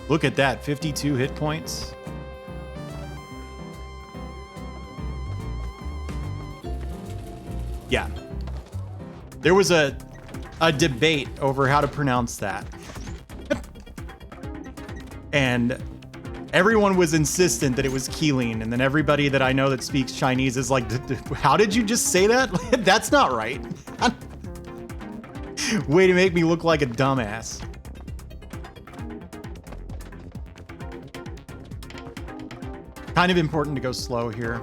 Look at that. 52 hit points. Yeah. There was a debate over how to pronounce that. And everyone was insistent that it was Keeling, and then everybody that I know that speaks Chinese is like, how did you just say that? That's not right. Way to make me look like a dumbass. Kind of important to go slow here.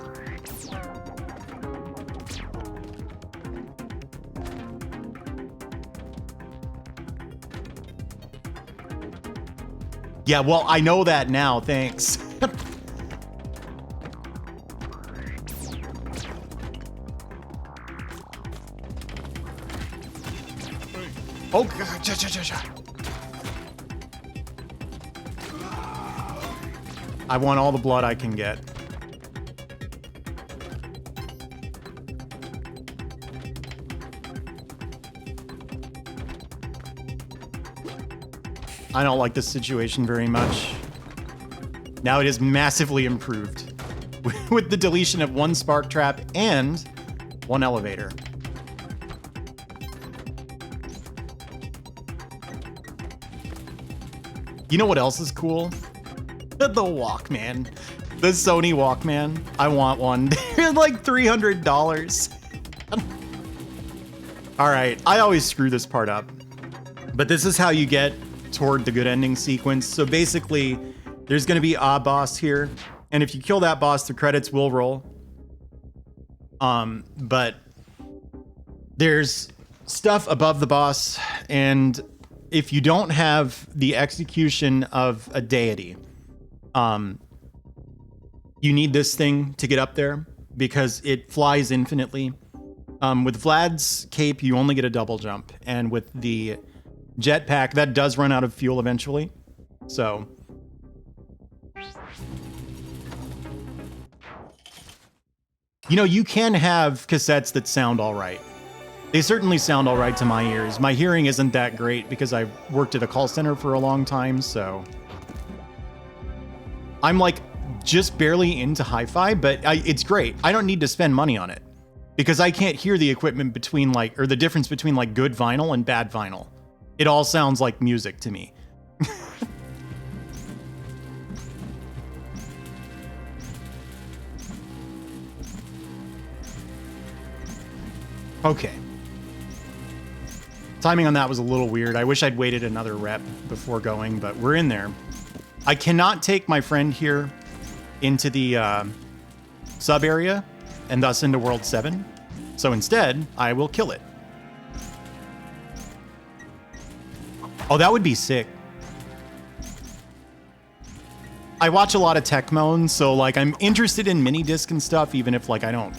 Yeah, well, I know that now, thanks. Oh, God. I want all the blood I can get. I don't like this situation very much. Now it is massively improved with the deletion of 1 spark trap and 1 elevator. You know what else is cool? The Walkman. The Sony Walkman. I want one. They're like $300. All right, I always screw this part up. But this is how you get toward the good ending sequence. So basically, there's going to be a boss here, and if you kill that boss, the credits will roll. But there's stuff above the boss, and if you don't have the execution of a deity, you need this thing to get up there because it flies infinitely. With Vlad's cape, you only get a double jump, and with the jetpack, that does run out of fuel eventually. So you know, you can have cassettes that sound all right. They certainly sound all right to my ears. My hearing isn't that great because I worked at a call center for a long time, so I'm like just barely into hi-fi, but it's great. I don't need to spend money on it because I can't hear the equipment between like, or the difference between like good vinyl and bad vinyl. It all sounds like music to me. Okay. Timing on that was a little weird. I wish I'd waited another rep before going, but we're in there. I cannot take my friend here into the sub area and thus into World 7. So instead, I will kill it. Oh, that would be sick. I watch a lot of tech moans, so like I'm interested in mini disc and stuff, even if like I don't,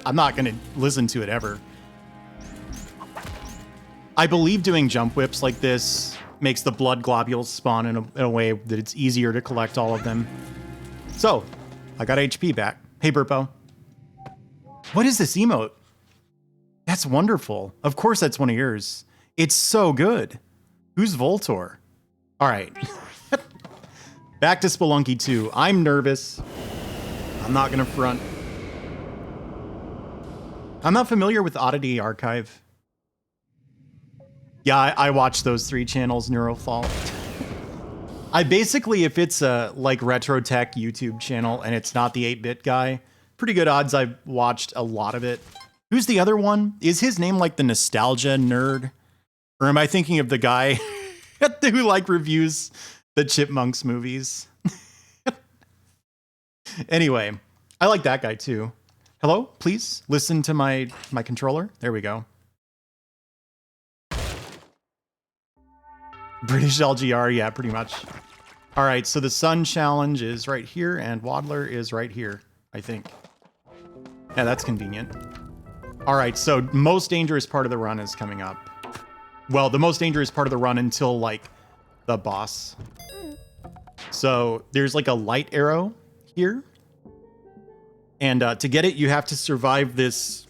I'm not gonna listen to it ever. I believe doing jump whips like this makes the blood globules spawn in a way that it's easier to collect all of them. So, I got HP back. Hey, Burpo. What is this emote? That's wonderful. Of course that's one of yours. It's so good. Who's Voltor? All right. Back to Spelunky 2. I'm nervous. I'm not gonna front. I'm not familiar with Oddity Archive. Yeah, I watch those 3 channels, Neurofault. I basically, if it's a like retro tech YouTube channel and it's not the 8-bit guy, pretty good odds I've watched a lot of it. Who's the other one? Is his name like the Nostalgia Nerd? Or am I thinking of the guy who like reviews the Chipmunks movies? Anyway, I like that guy too. Hello, please listen to my controller. There we go. British LGR, yeah, pretty much. All right, so the Sun Challenge is right here, and Waddler is right here, I think. Yeah, that's convenient. All right, so most dangerous part of the run is coming up. Well, the most dangerous part of the run until, like, the boss. So there's, like, a light arrow here. And to get it, you have to survive this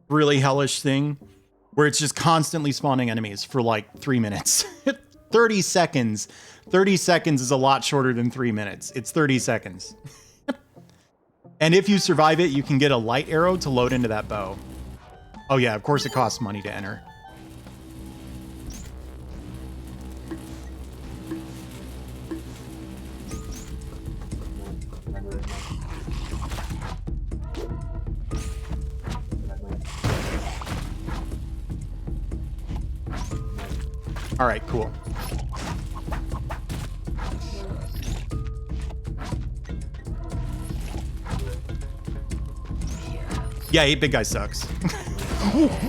really hellish thing where it's just constantly spawning enemies for like 3 minutes. 30 seconds. 30 seconds is a lot shorter than 3 minutes. It's 30 seconds. And if you survive it, you can get a light arrow to load into that bow. Oh yeah, of course it costs money to enter. All right, cool. Yeah, 8-bit guy sucks.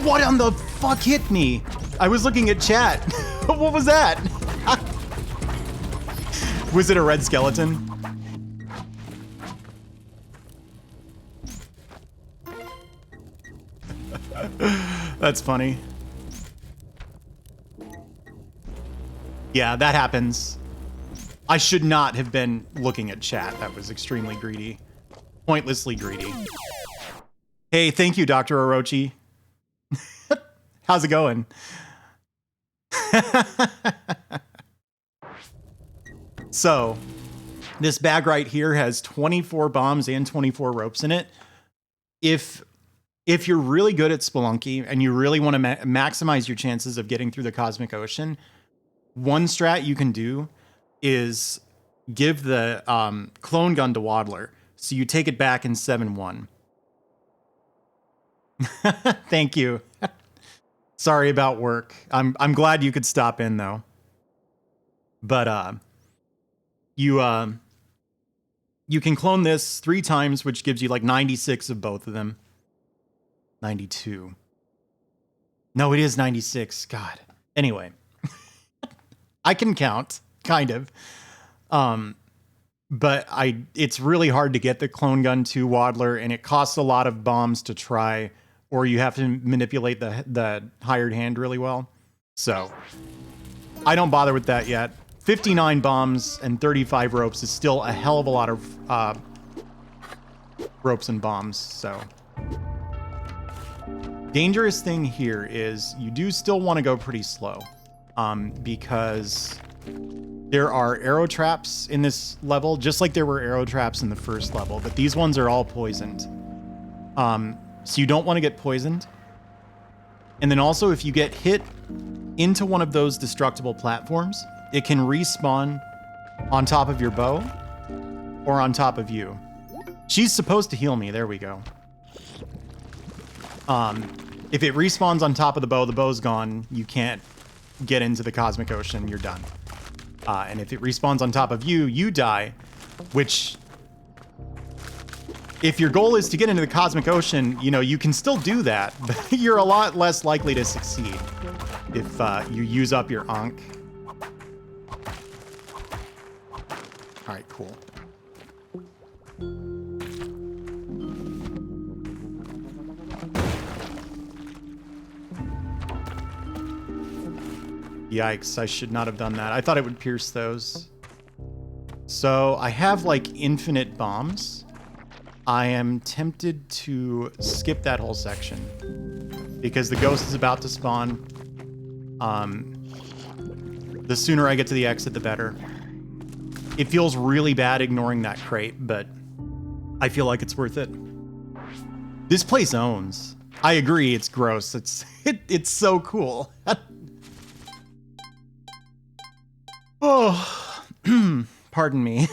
What on the fuck hit me? I was looking at chat. What was that? Was it a red skeleton? That's funny. Yeah, that happens. I should not have been looking at chat. That was extremely greedy. Pointlessly greedy. Hey, thank you, Dr. Orochi. How's it going? So, this bag right here has 24 bombs and 24 ropes in it. If you're really good at Spelunky and you really want to maximize your chances of getting through the Cosmic Ocean, one strat you can do is give the clone gun to Waddler. So you take it back in 7-1. Thank you. Sorry about work. I'm glad you could stop in though. But you can clone this 3 times, which gives you like 96 of both of them. 92. No, it is 96. God. Anyway. I can count, kind of. But it's really hard to get the clone gun to Waddler, and it costs a lot of bombs to try, or you have to manipulate the hired hand really well. So I don't bother with that yet. 59 bombs and 35 ropes is still a hell of a lot of ropes and bombs. So dangerous thing here is you do still want to go pretty slow. Because there are arrow traps in this level, just like there were arrow traps in the first level, but these ones are all poisoned. So you don't want to get poisoned. And then also, if you get hit into one of those destructible platforms, it can respawn on top of your bow or on top of you. She's supposed to heal me. There we go. If it respawns on top of the bow's gone. You can't get into the Cosmic Ocean, you're done. And if it respawns on top of you, you die, which, if your goal is to get into the Cosmic Ocean, you know, you can still do that, but you're a lot less likely to succeed if you use up your Ankh. All right, cool. Yikes, I should not have done that. I thought it would pierce those. So I have like infinite bombs. I am tempted to skip that whole section because the ghost is about to spawn. The sooner I get to the exit, the better. It feels really bad ignoring that crate, but I feel like it's worth it. This place owns. I agree, it's gross. It's so cool. Oh, pardon me.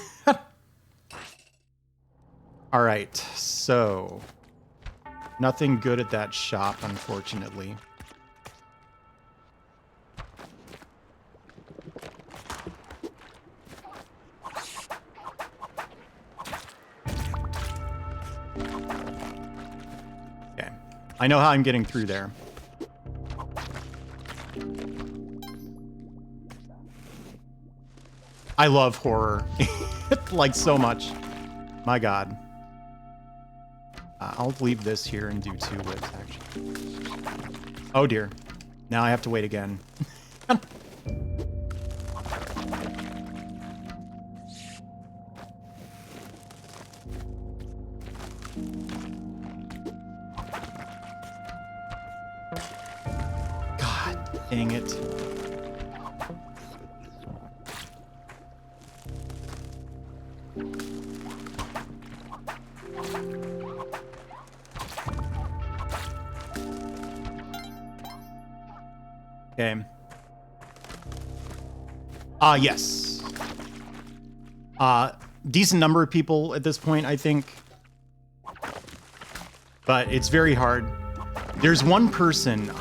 All right, so nothing good at that shop, unfortunately. Okay, I know how I'm getting through there. I love horror, like so much. My God. I'll leave this here and do 2 whips, actually. Oh dear. Now I have to wait again. God dang it. Okay. Yes. Decent number of people at this point, I think. But it's very hard. There's one person,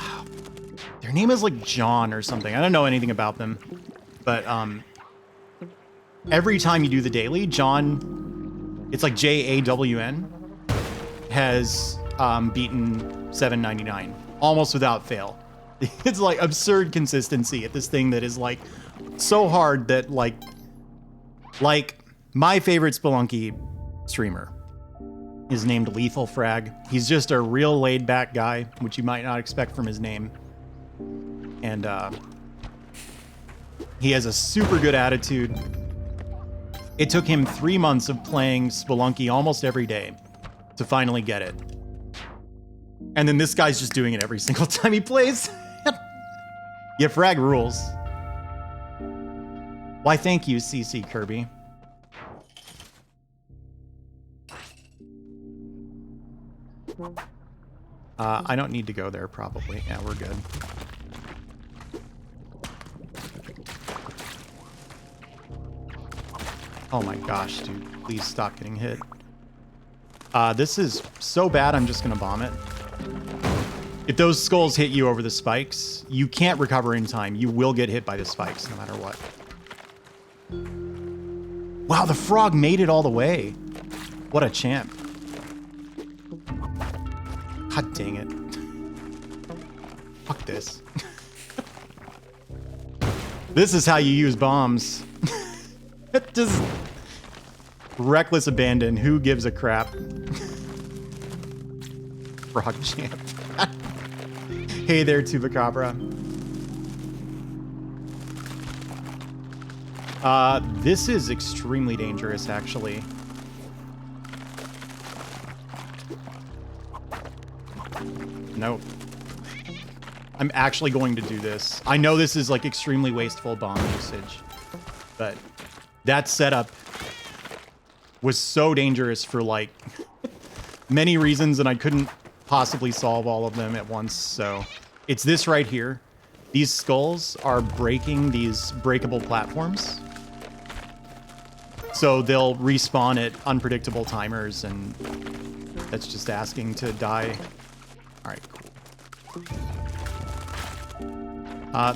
their name is like John or something. I don't know anything about them. But every time you do the daily, John, it's like JAWN, has beaten 799 almost without fail. It's like absurd consistency at this thing that is like so hard that like my favorite Spelunky streamer is named Lethal Frag. He's just a real laid back guy, which you might not expect from his name. And he has a super good attitude. It took him 3 months of playing Spelunky almost every day to finally get it. And then this guy's just doing it every single time he plays. Yeah, Frag rules. Why, thank you, CC Kirby. I don't need to go there, probably. Yeah, we're good. Oh my gosh, dude. Please stop getting hit. This is so bad, I'm just gonna bomb it. If those skulls hit you over the spikes, you can't recover in time. You will get hit by the spikes no matter what. Wow, the frog made it all the way. What a champ. God dang it. Fuck this. This is how you use bombs. Just reckless abandon. Who gives a crap? Frog champ. Hey there, Tubacabra. This is extremely dangerous, actually. Nope. I'm actually going to do this. I know this is like extremely wasteful bomb usage, but that setup was so dangerous for like many reasons, and I couldn't possibly solve all of them at once. So it's this right here. These skulls are breaking these breakable platforms. So they'll respawn at unpredictable timers, and that's just asking to die. All right, cool.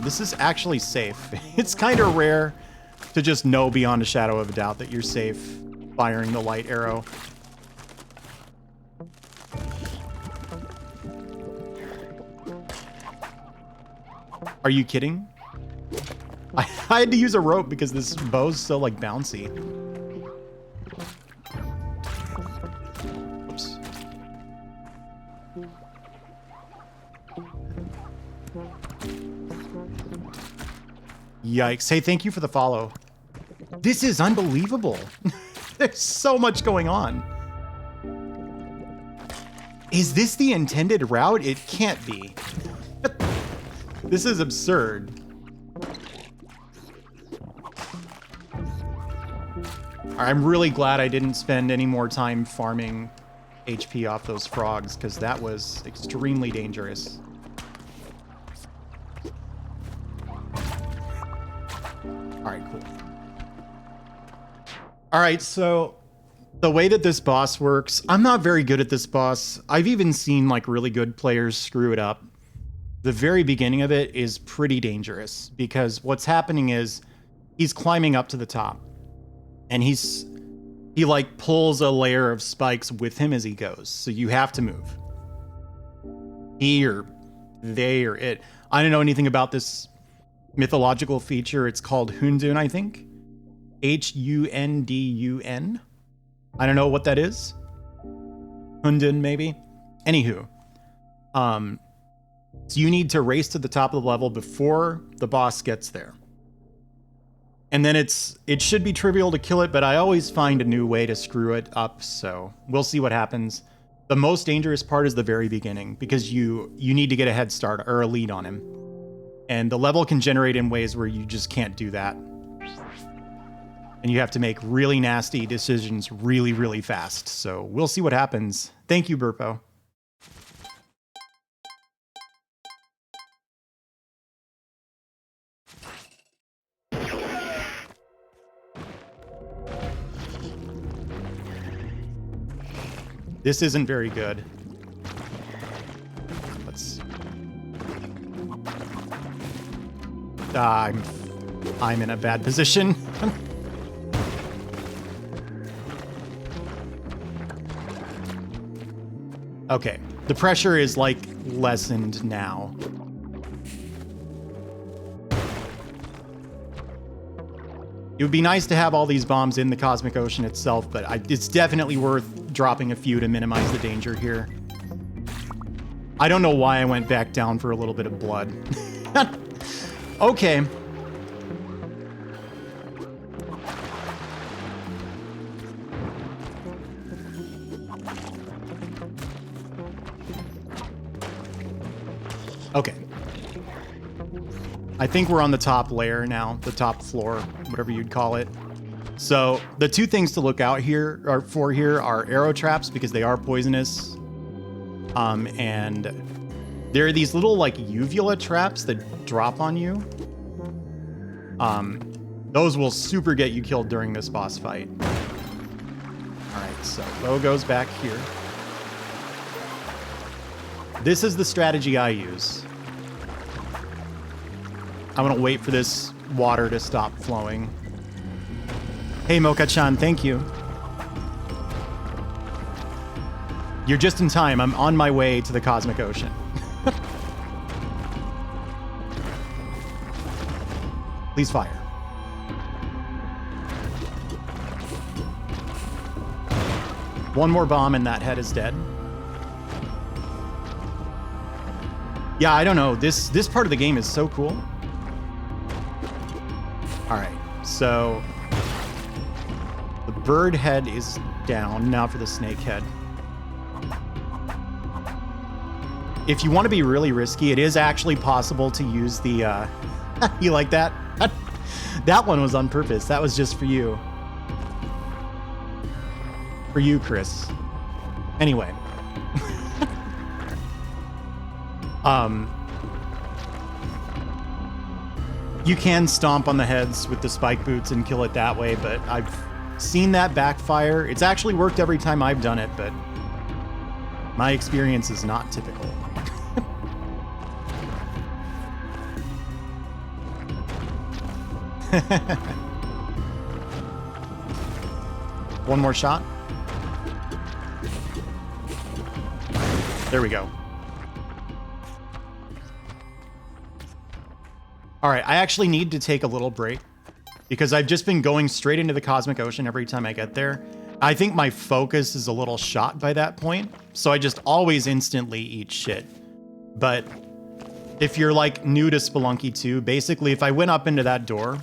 This is actually safe. It's kind of rare to just know beyond a shadow of a doubt that you're safe firing the light arrow. Are you kidding? I had to use a rope because this bow's so like bouncy. Oops. Yikes. Hey, thank you for the follow. This is unbelievable. There's so much going on. Is this the intended route? It can't be. This is absurd. I'm really glad I didn't spend any more time farming HP off those frogs, because that was extremely dangerous. Alright, cool. Alright, so the way that this boss works, I'm not very good at this boss. I've even seen like really good players screw it up. The very beginning of it is pretty dangerous, because what's happening is he's climbing up to the top, and he like pulls a layer of spikes with him as he goes. So you have to move. He or they or it. I don't know anything about this mythological feature. It's called Hundun, I think. Hundun. I don't know what that is. Hundun, maybe. Anywho. So you need to race to the top of the level before the boss gets there. And then it should be trivial to kill it, but I always find a new way to screw it up, so we'll see what happens. The most dangerous part is the very beginning, because you need to get a head start or a lead on him. And the level can generate in ways where you just can't do that. And you have to make really nasty decisions really, really fast. So we'll see what happens. Thank you, Burpo. This isn't very good. Let's... I'm in a bad position. Okay, the pressure is like lessened now. It would be nice to have all these bombs in the cosmic ocean itself, but it's definitely worth dropping a few to minimize the danger here. I don't know why I went back down for a little bit of blood. Okay. Okay. I think we're on the top layer now, the top floor, whatever you'd call it. So the two things to look out here are arrow traps, because they are poisonous. And there are these little like uvula traps that drop on you. Those will super get you killed during this boss fight. All right, so bow goes back here. This is the strategy I use. I'm gonna wait for this water to stop flowing. Hey, Mocha-chan, thank you. You're just in time. I'm on my way to the cosmic ocean. Please fire. One more bomb and that head is dead. Yeah, I don't know. This part of the game is so cool. All right, so the bird head is down. Now for the snake head. If you want to be really risky, it is actually possible to use the... you like that? That one was on purpose. That was just for you. For you, Chris. Anyway. You can stomp on the heads with the spike boots and kill it that way, but I've seen that backfire. It's actually worked every time I've done it, but my experience is not typical. One more shot. There we go. All right, I actually need to take a little break because I've just been going straight into the cosmic ocean every time I get there. I think my focus is a little shot by that point, so I just always instantly eat shit. But if you're like new to Spelunky 2, basically if I went up into that door,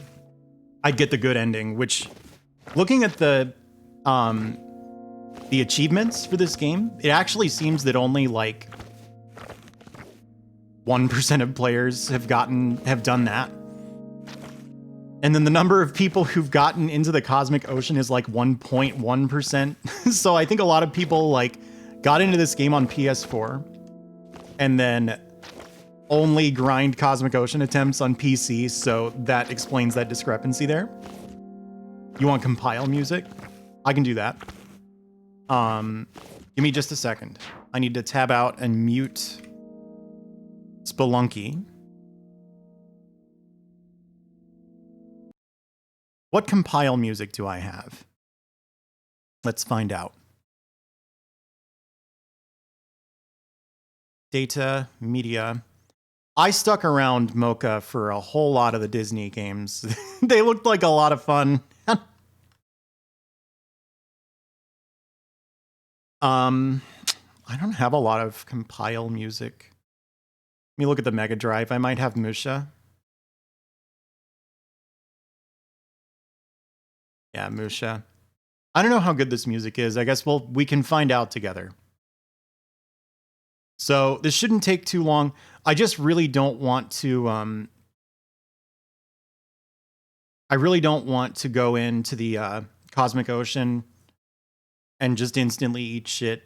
I'd get the good ending, which looking at the achievements for this game, it actually seems that only like 1% of players have done that. And then the number of people who've gotten into the cosmic ocean is like 1.1%. So I think a lot of people like got into this game on PS4 and then only grind cosmic ocean attempts on PC. So that explains that discrepancy there. You want compile music? I can do that. Give me just a second. I need to tab out and mute Spelunky. What compile music do I have? Let's find out. Data, media. I stuck around Mocha for a whole lot of the Disney games. They looked like a lot of fun. I don't have a lot of compile music. Let me look at the Mega Drive. I might have Musha. Yeah, Musha. I don't know how good this music is. I guess we can find out together. So this shouldn't take too long. I just really don't want to. I really don't want to go into the cosmic ocean and just instantly eat shit,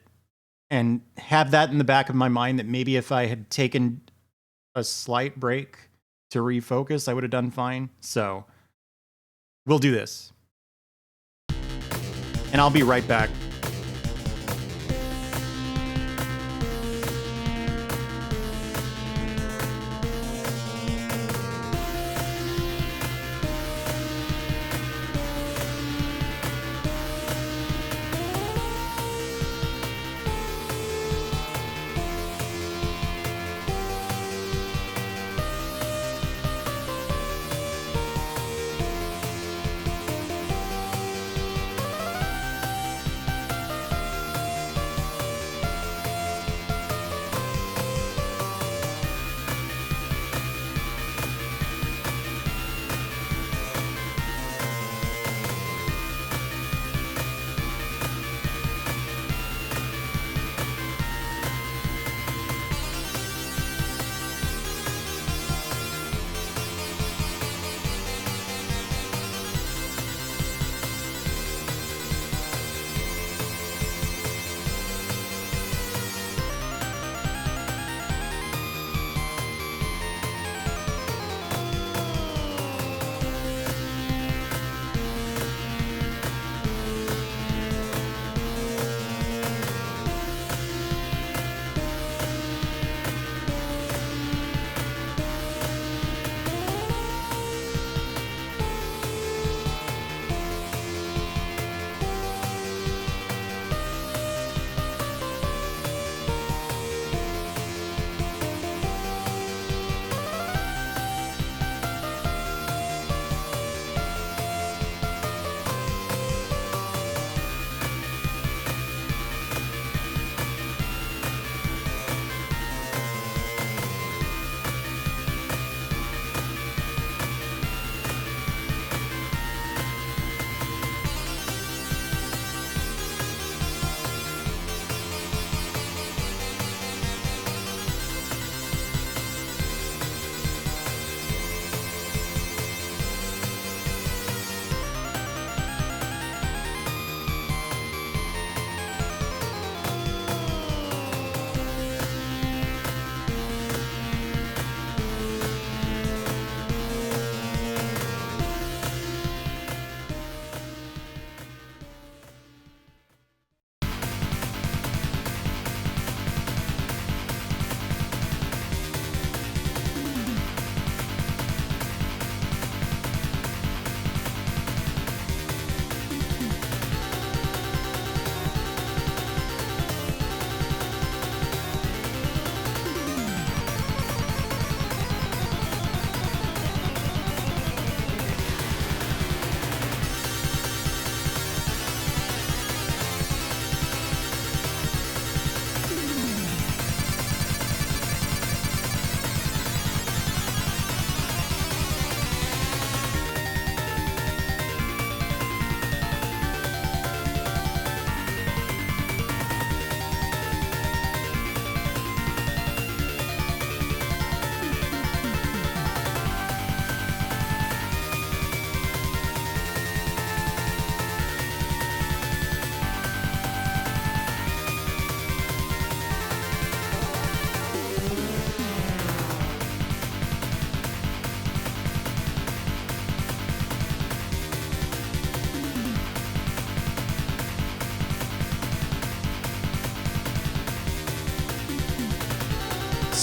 and have that in the back of my mind that maybe if I had taken a slight break to refocus, I would have done fine. So we'll do this. And I'll be right back.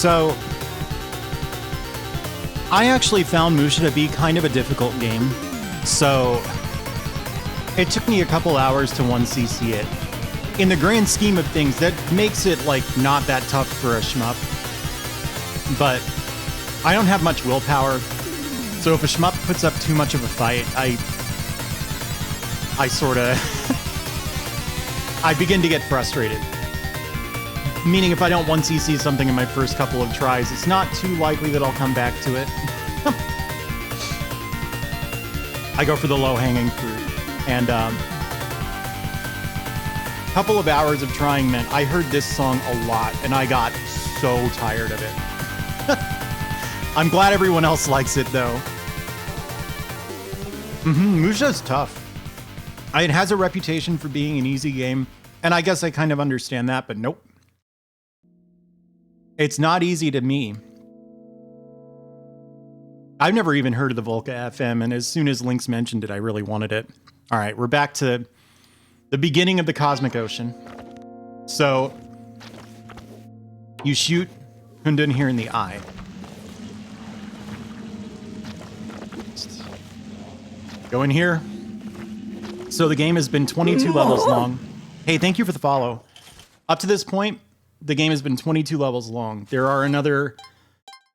So, I actually found Musha to be kind of a difficult game. So, it took me a couple hours to 1cc it. In the grand scheme of things, that makes it, like, not that tough for a shmup. But I don't have much willpower, so if a shmup puts up too much of a fight, I sorta... I begin to get frustrated. Meaning if I don't 1cc something in my first couple of tries, it's not too likely that I'll come back to it. I go for the low-hanging fruit. And couple of hours of trying meant I heard this song a lot, and I got so tired of it. I'm glad everyone else likes it, though. Musha's tough. It has a reputation for being an easy game, and I guess I kind of understand that, but nope. It's not easy to me. I've never even heard of the Volca FM, and as soon as Lynx mentioned it, I really wanted it. All right, we're back to the beginning of the Cosmic Ocean. So, you shoot Hundun here in the eye. Go in here. So the game has been 22 levels long. Hey, thank you for the follow. Up to this point, the game has been 22 levels long. There are another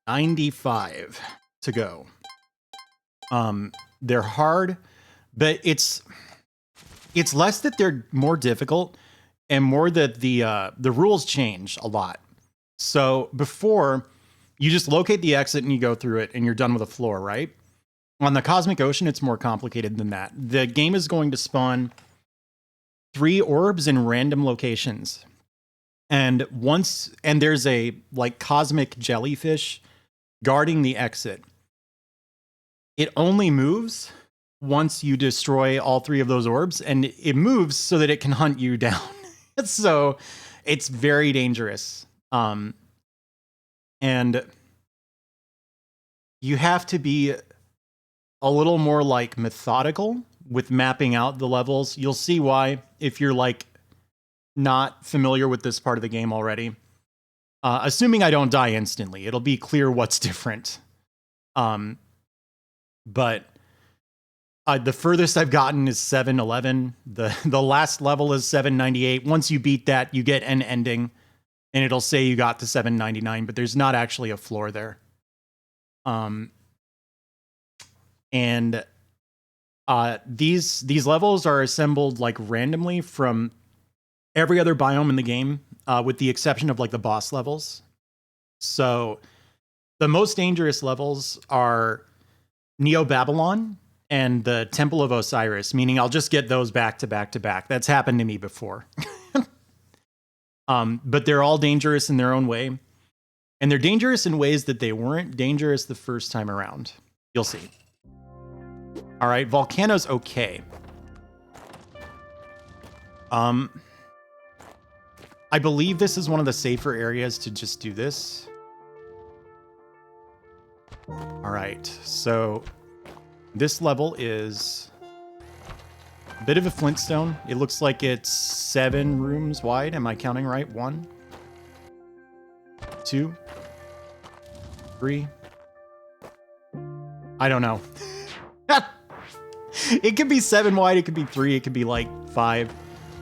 95 to go. They're hard, but it's less that they're more difficult and more that the rules change a lot. So before, you just locate the exit and you go through it and you're done with a floor, right? On the Cosmic Ocean, it's more complicated than that. The game is going to spawn 3 orbs in random locations. And there's a like cosmic jellyfish guarding the exit. It only moves once you destroy all 3 of those orbs, and it moves so that it can hunt you down. So it's very dangerous. And you have to be a little more like methodical with mapping out the levels. You'll see why if you're like not familiar with this part of the game already. Assuming I don't die instantly, it'll be clear what's different. But the furthest I've gotten is 711. The last level is 798. Once you beat that, you get an ending, and it'll say you got to 799, but there's not actually a floor there. These levels are assembled like randomly from every other biome in the game, with the exception of like the boss levels. So the most dangerous levels are Neo Babylon and the Temple of Osiris, meaning I'll just get those back to back to back. That's happened to me before. But they're all dangerous in their own way. And they're dangerous in ways that they weren't dangerous the first time around. You'll see. All right, Volcano's okay. I believe this is one of the safer areas to just do this. All right, so this level is a bit of a Flintstone. It looks like it's 7 rooms wide. Am I counting right? 1, 2, 3. I don't know. It could be 7 wide. It could be 3. It could be like 5.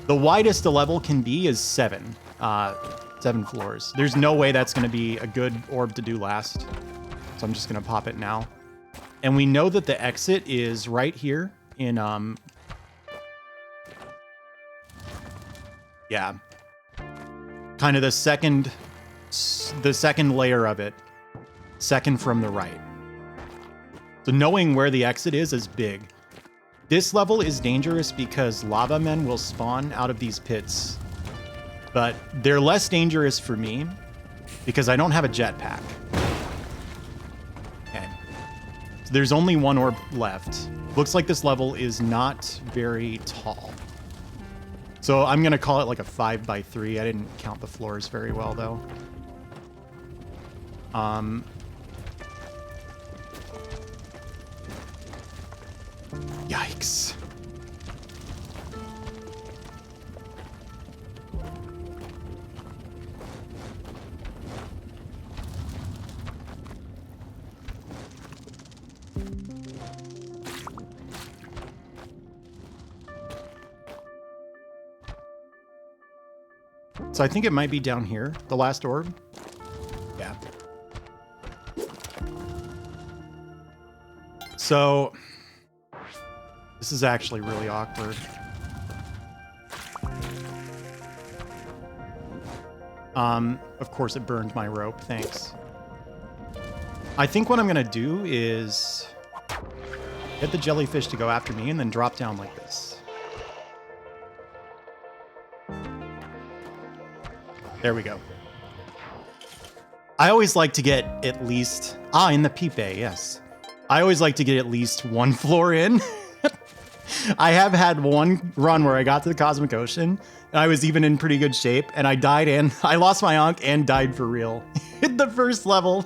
The widest a level can be is 7. 7 floors. There's no way that's going to be a good orb to do last. So I'm just going to pop it now. And we know that the exit is right here in, yeah, kind of the second layer of it, second from the right. So knowing where the exit is big. This level is dangerous because lava men will spawn out of these pits, but they're less dangerous for me because I don't have a jetpack. Okay. So there's only 1 orb left. Looks like this level is not very tall. So I'm going to call it like a 5x3. I didn't count the floors very well, though. Yikes. So I think it might be down here, the last orb. Yeah. So this is actually really awkward. Of course it burned my rope, thanks. I think what I'm gonna do is get the jellyfish to go after me and then drop down like this. There we go. I always like to get at least... in the Pipe, yes. I always like to get at least one floor in. I have had one run where I got to the Cosmic Ocean, and I was even in pretty good shape, and I died and I lost my Ankh and died for real. In the first level.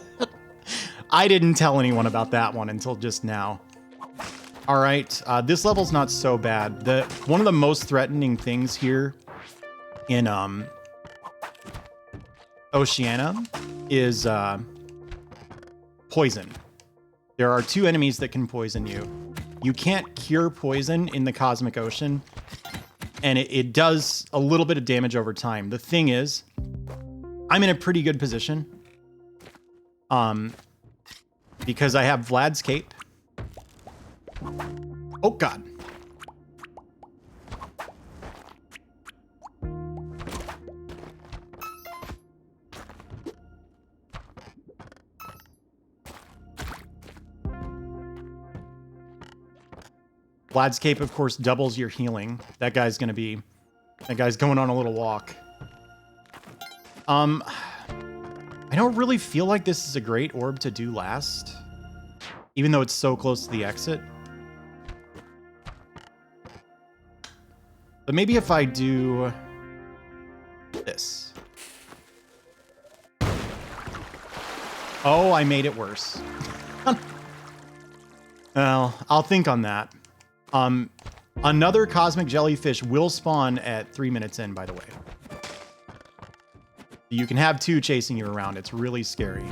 I didn't tell anyone about that one until just now. All right, this level's not so bad. One of the most threatening things here in Oceania is poison. There are 2 enemies that can poison you. You can't cure poison in the Cosmic Ocean, and it does a little bit of damage over time. The thing is, I'm in a pretty good position because I have Vlad's Cape. Oh, God. Vlad's Cape, of course, doubles your healing. That guy's going on a little walk. I don't really feel like this is a great orb to do last, even though it's so close to the exit. But maybe if I do this. Oh, I made it worse. Well, I'll think on that. Another cosmic jellyfish will spawn at 3 minutes in, by the way. You can have 2 chasing you around. It's really scary.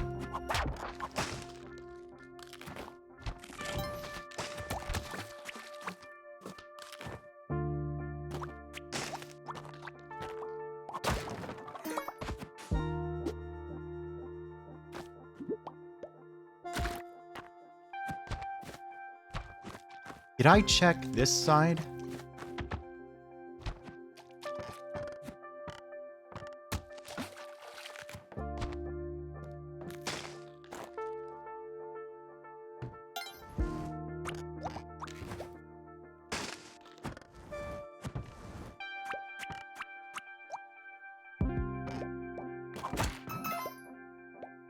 Did I check this side?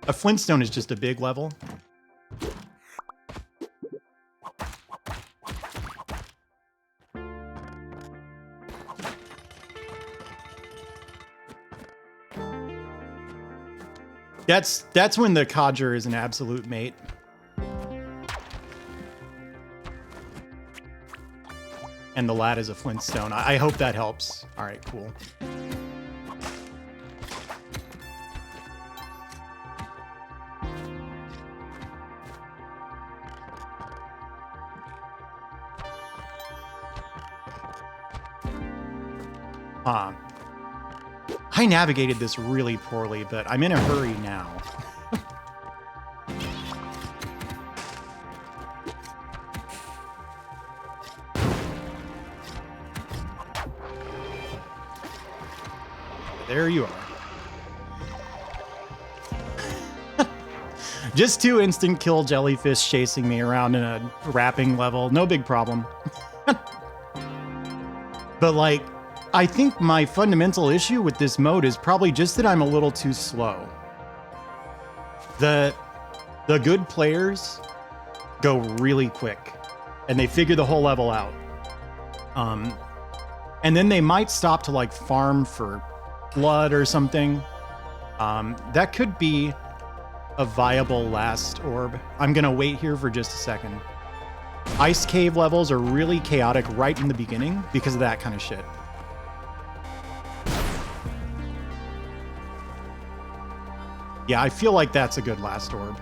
A Flintstone is just a big level. That's when the Codger is an absolute mate. And the lad is a Flintstone. I hope that helps. All right, cool. I navigated this really poorly, but I'm in a hurry now. There you are. Just 2 instant kill jellyfish chasing me around in a wrapping level. No big problem. But like, I think my fundamental issue with this mode is probably just that I'm a little too slow. The good players go really quick, and they figure the whole level out. And then they might stop to like farm for blood or something. That could be a viable last orb. I'm gonna wait here for just a second. Ice cave levels are really chaotic right in the beginning because of that kind of shit. Yeah, I feel like that's a good last orb.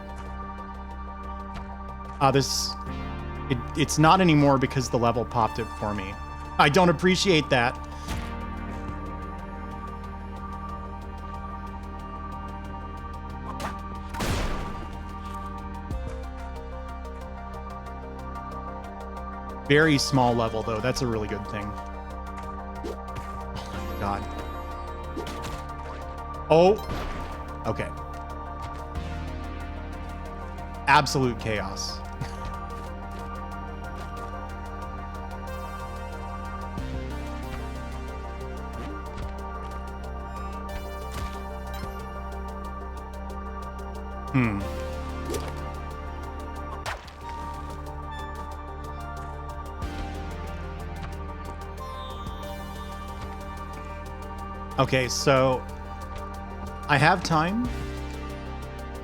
It's not anymore because the level popped it for me. I don't appreciate that. Very small level, though. That's a really good thing. Oh, my God. Oh. Okay. Absolute chaos. Hmm. Okay, so I have time.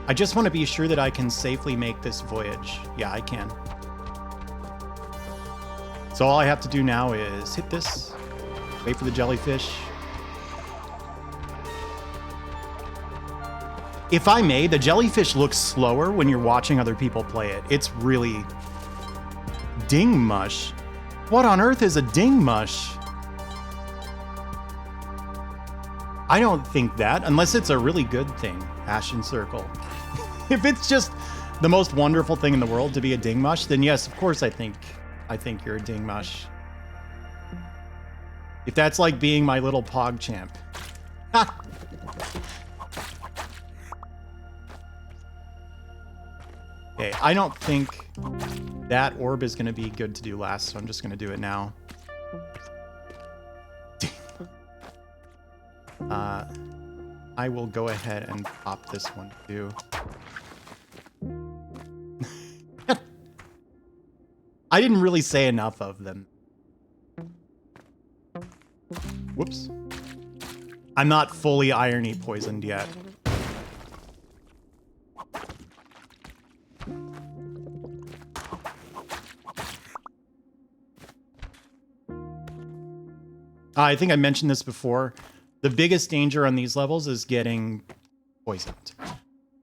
I just want to be sure that I can safely make this voyage. Yeah, I can. So all I have to do now is hit this, wait for the jellyfish. If I may, the jellyfish looks slower when you're watching other people play it. It's really... Ding mush? What on earth is a ding mush? I don't think that, unless it's a really good thing, Ashen Circle. If it's just the most wonderful thing in the world to be a ding mush, then yes, of course I think you're a ding mush. If that's like being my little pog champ. Ha! Okay, I don't think that orb is going to be good to do last, so I'm just going to do it now. I will go ahead and pop this one too. I didn't really say enough of them. Whoops. I'm not fully irony poisoned yet. I think I mentioned this before. The biggest danger on these levels is getting poisoned.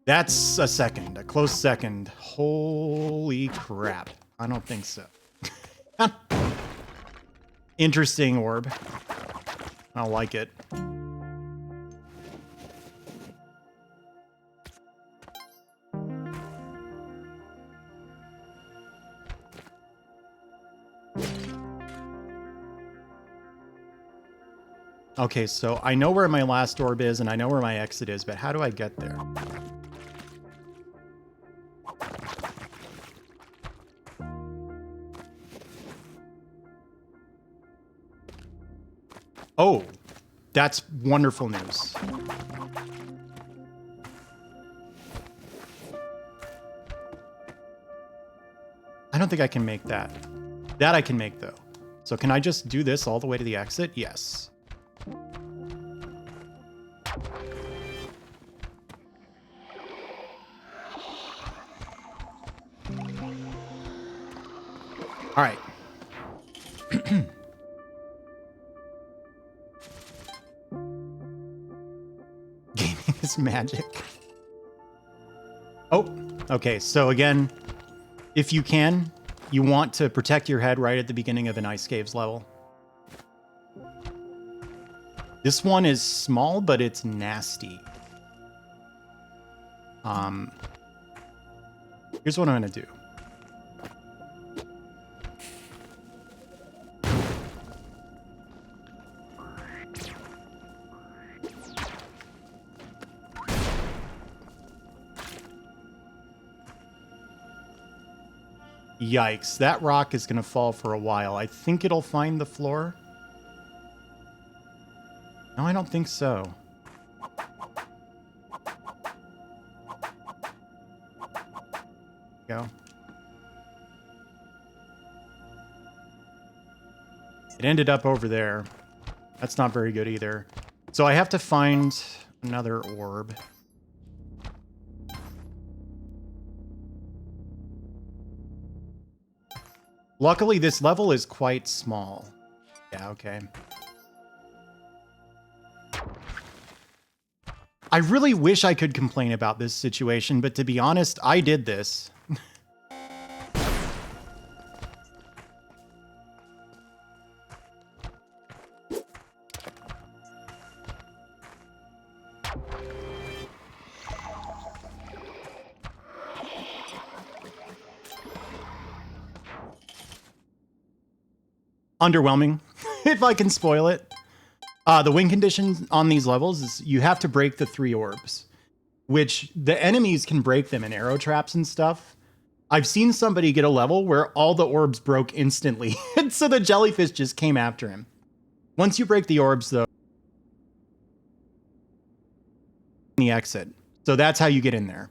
That's a second, a close second. Holy crap. I don't think so. Interesting orb. I like it. Okay, so I know where my last orb is and I know where my exit is, but how do I get there? Oh, that's wonderful news. I don't think I can make that. That I can make, though. So can I just do this all the way to the exit? Yes. All right. Gaming is magic. Oh, okay. So again, if you can, you want to protect your head right at the beginning of an Ice Caves level. This one is small, but it's nasty. Here's what I'm going to do. Yikes, that rock is going to fall for a while. I think it'll find the floor. No, I don't think so. Go. It ended up over there. That's not very good either. So I have to find another orb. Luckily, this level is quite small. Yeah, okay. I really wish I could complain about this situation, but to be honest, I did this. Underwhelming, if I can spoil it. The win condition on these levels is you have to break the 3 orbs, which the enemies can break them in arrow traps and stuff. I've seen somebody get a level where all the orbs broke instantly, and so the jellyfish just came after him. Once you break the orbs, though, the exit. So that's how you get in there.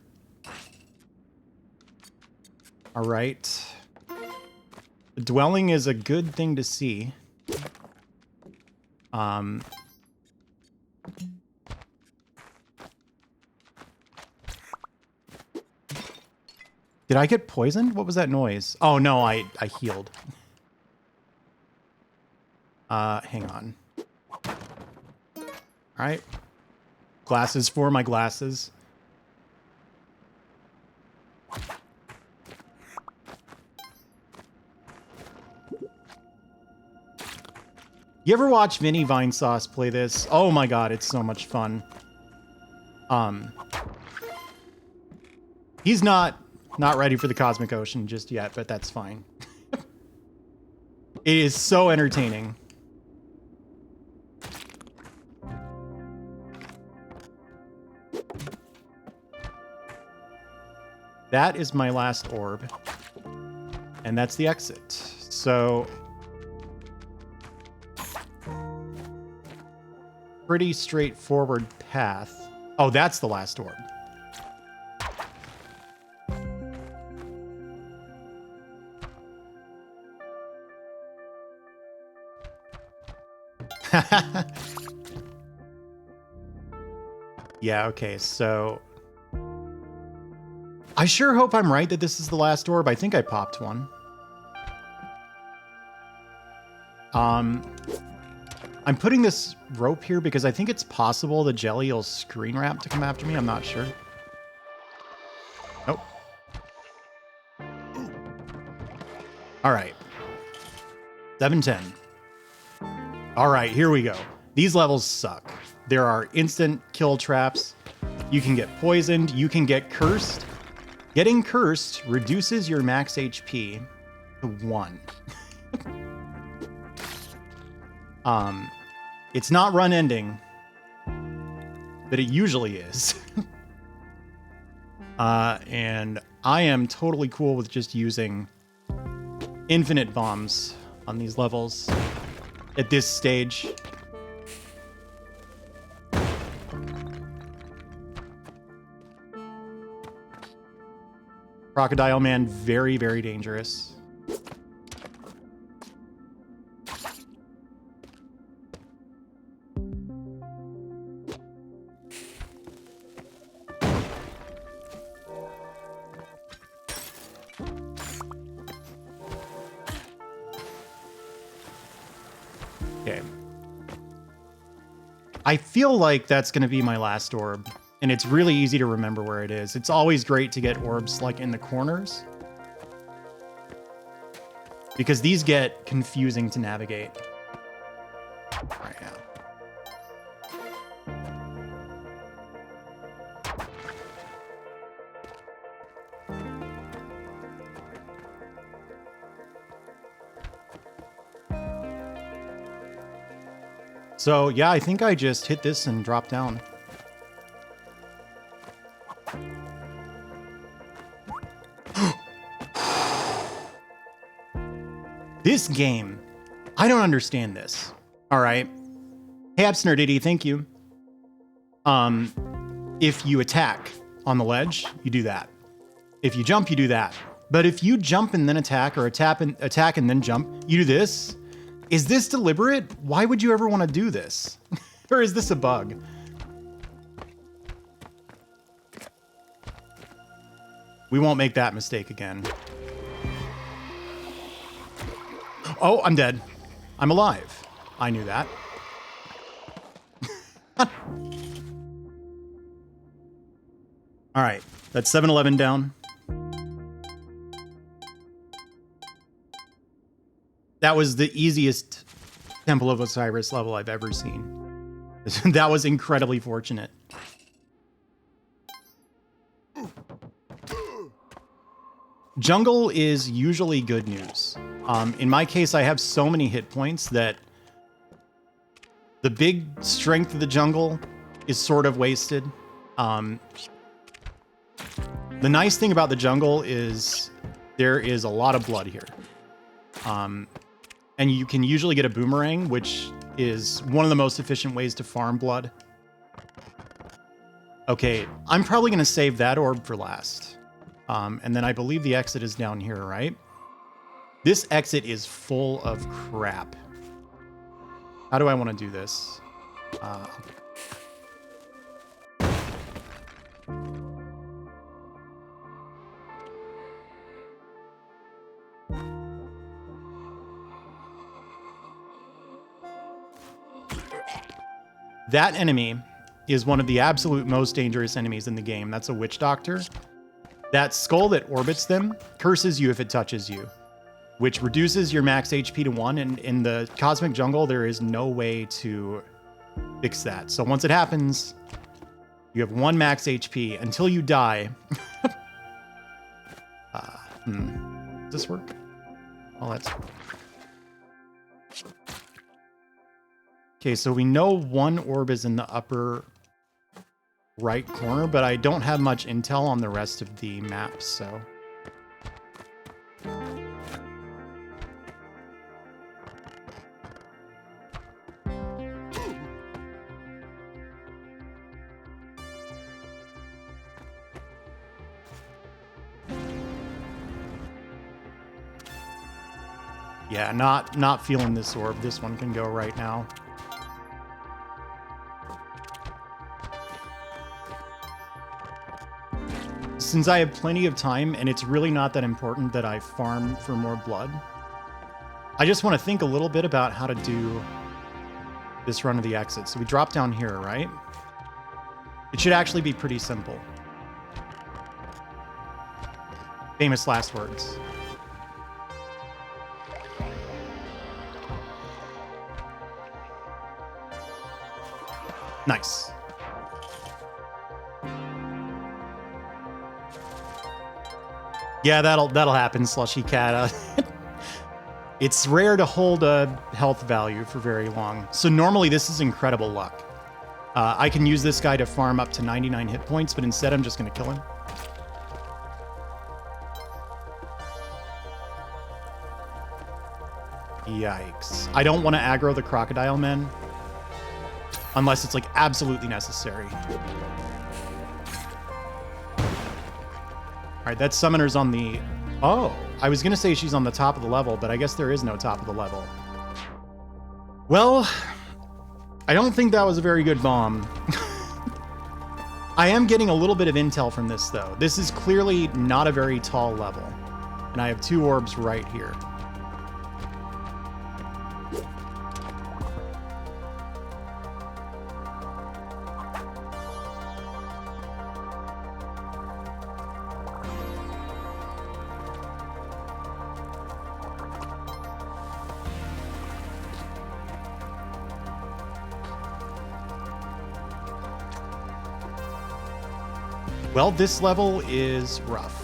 All right. The dwelling is a good thing to see. Did I get poisoned? What was that noise? Oh, no, I healed. Hang on. All right. Glasses for my glasses. You ever watch Vinny Vinesauce play this? Oh my god, it's so much fun. He's not ready for the Cosmic Ocean just yet, but that's fine. It is so entertaining. That is my last orb. And that's the exit. So pretty straightforward path. Oh, that's the last orb. Yeah, okay, so I sure hope I'm right that this is the last orb. I think I popped one. I'm putting this rope here because I think it's possible the jelly will screen wrap to come after me. I'm not sure. Nope. All right. 710. All right, here we go. These levels suck. There are instant kill traps. You can get poisoned. You can get cursed. Getting cursed reduces your max HP to 1. It's not run ending, but it usually is. And I am totally cool with just using infinite bombs on these levels at this stage. Crocodile Man, very, very dangerous. Okay. I feel like that's going to be my last orb, and it's really easy to remember where it is. It's always great to get orbs like in the corners, because these get confusing to navigate. Right now. So yeah, I think I just hit this and dropped down. This game, I don't understand this. All right. Hey, Absnerdity, thank you. If you attack on the ledge, you do that. If you jump, you do that. But if you jump and then attack, or attack and then jump, you do this. Is this deliberate? Why would you ever want to do this? Or is this a bug? We won't make that mistake again. Oh, I'm dead. I'm alive. I knew that. All right, that's 7-11 down. That was the easiest Temple of Osiris level I've ever seen. That was incredibly fortunate. Jungle is usually good news. In my case, I have so many hit points that the big strength of the jungle is sort of wasted. The nice thing about the jungle is there is a lot of blood here. And you can usually get a boomerang, which is one of the most efficient ways to farm blood. Okay, I'm probably going to save that orb for last. And then I believe the exit is down here, right? This exit is full of crap. How do I want to do this? That enemy is one of the absolute most dangerous enemies in the game. That's a witch doctor. That skull that orbits them curses you if it touches you, which reduces your max HP to 1. And in the Cosmic Jungle, there is no way to fix that. So once it happens, you have 1 max HP until you die. Does this work? Oh, that's... Okay, so we know 1 orb is in the upper right corner, but I don't have much intel on the rest of the map, so... Yeah, not feeling this orb. This one can go right now. Since I have plenty of time and it's really not that important that I farm for more blood, I just want to think a little bit about how to do this run of the exit. So we drop down here, right? It should actually be pretty simple. Famous last words. Nice. Yeah, that'll happen, Slushy Cat. It's rare to hold a health value for very long. So normally this is incredible luck. I can use this guy to farm up to 99 hit points, but instead I'm just going to kill him. Yikes. I don't want to aggro the crocodile men unless it's like absolutely necessary. All right, that summoner's on the... Oh, I was going to say she's on the top of the level, but I guess there is no top of the level. Well, I don't think that was a very good bomb. I am getting a little bit of intel from this, though. This is clearly not a very tall level. And I have 2 orbs right here. Well, this level is rough.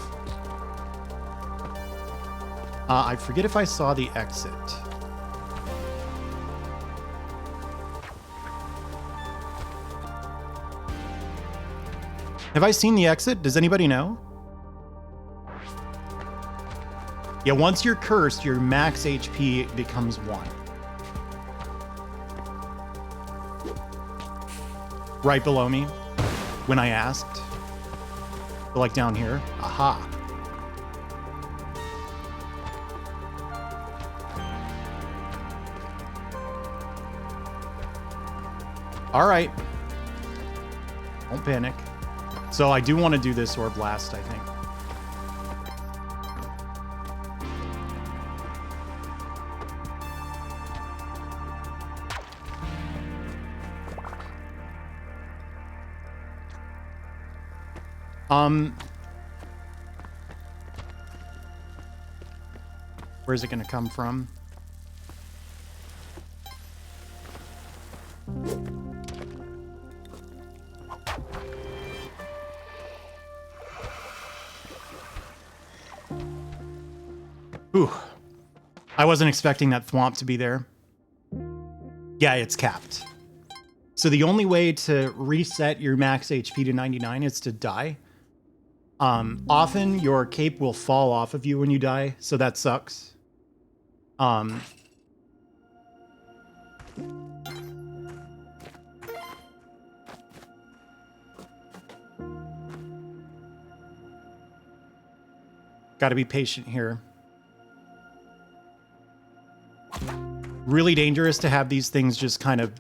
I forget if I saw the exit. Have I seen the exit? Does anybody know? Yeah, once you're cursed, your max HP becomes 1. Right below me, when I asked. Like down here. Aha. All right. Don't panic. So I do want to do this orb last, I think. Where's it going to come from? Ooh. I wasn't expecting that thwomp to be there. Yeah, it's capped. So the only way to reset your max HP to 99 is to die. Often your cape will fall off of you when you die, so that sucks. Got to be patient here. Really dangerous to have these things just kind of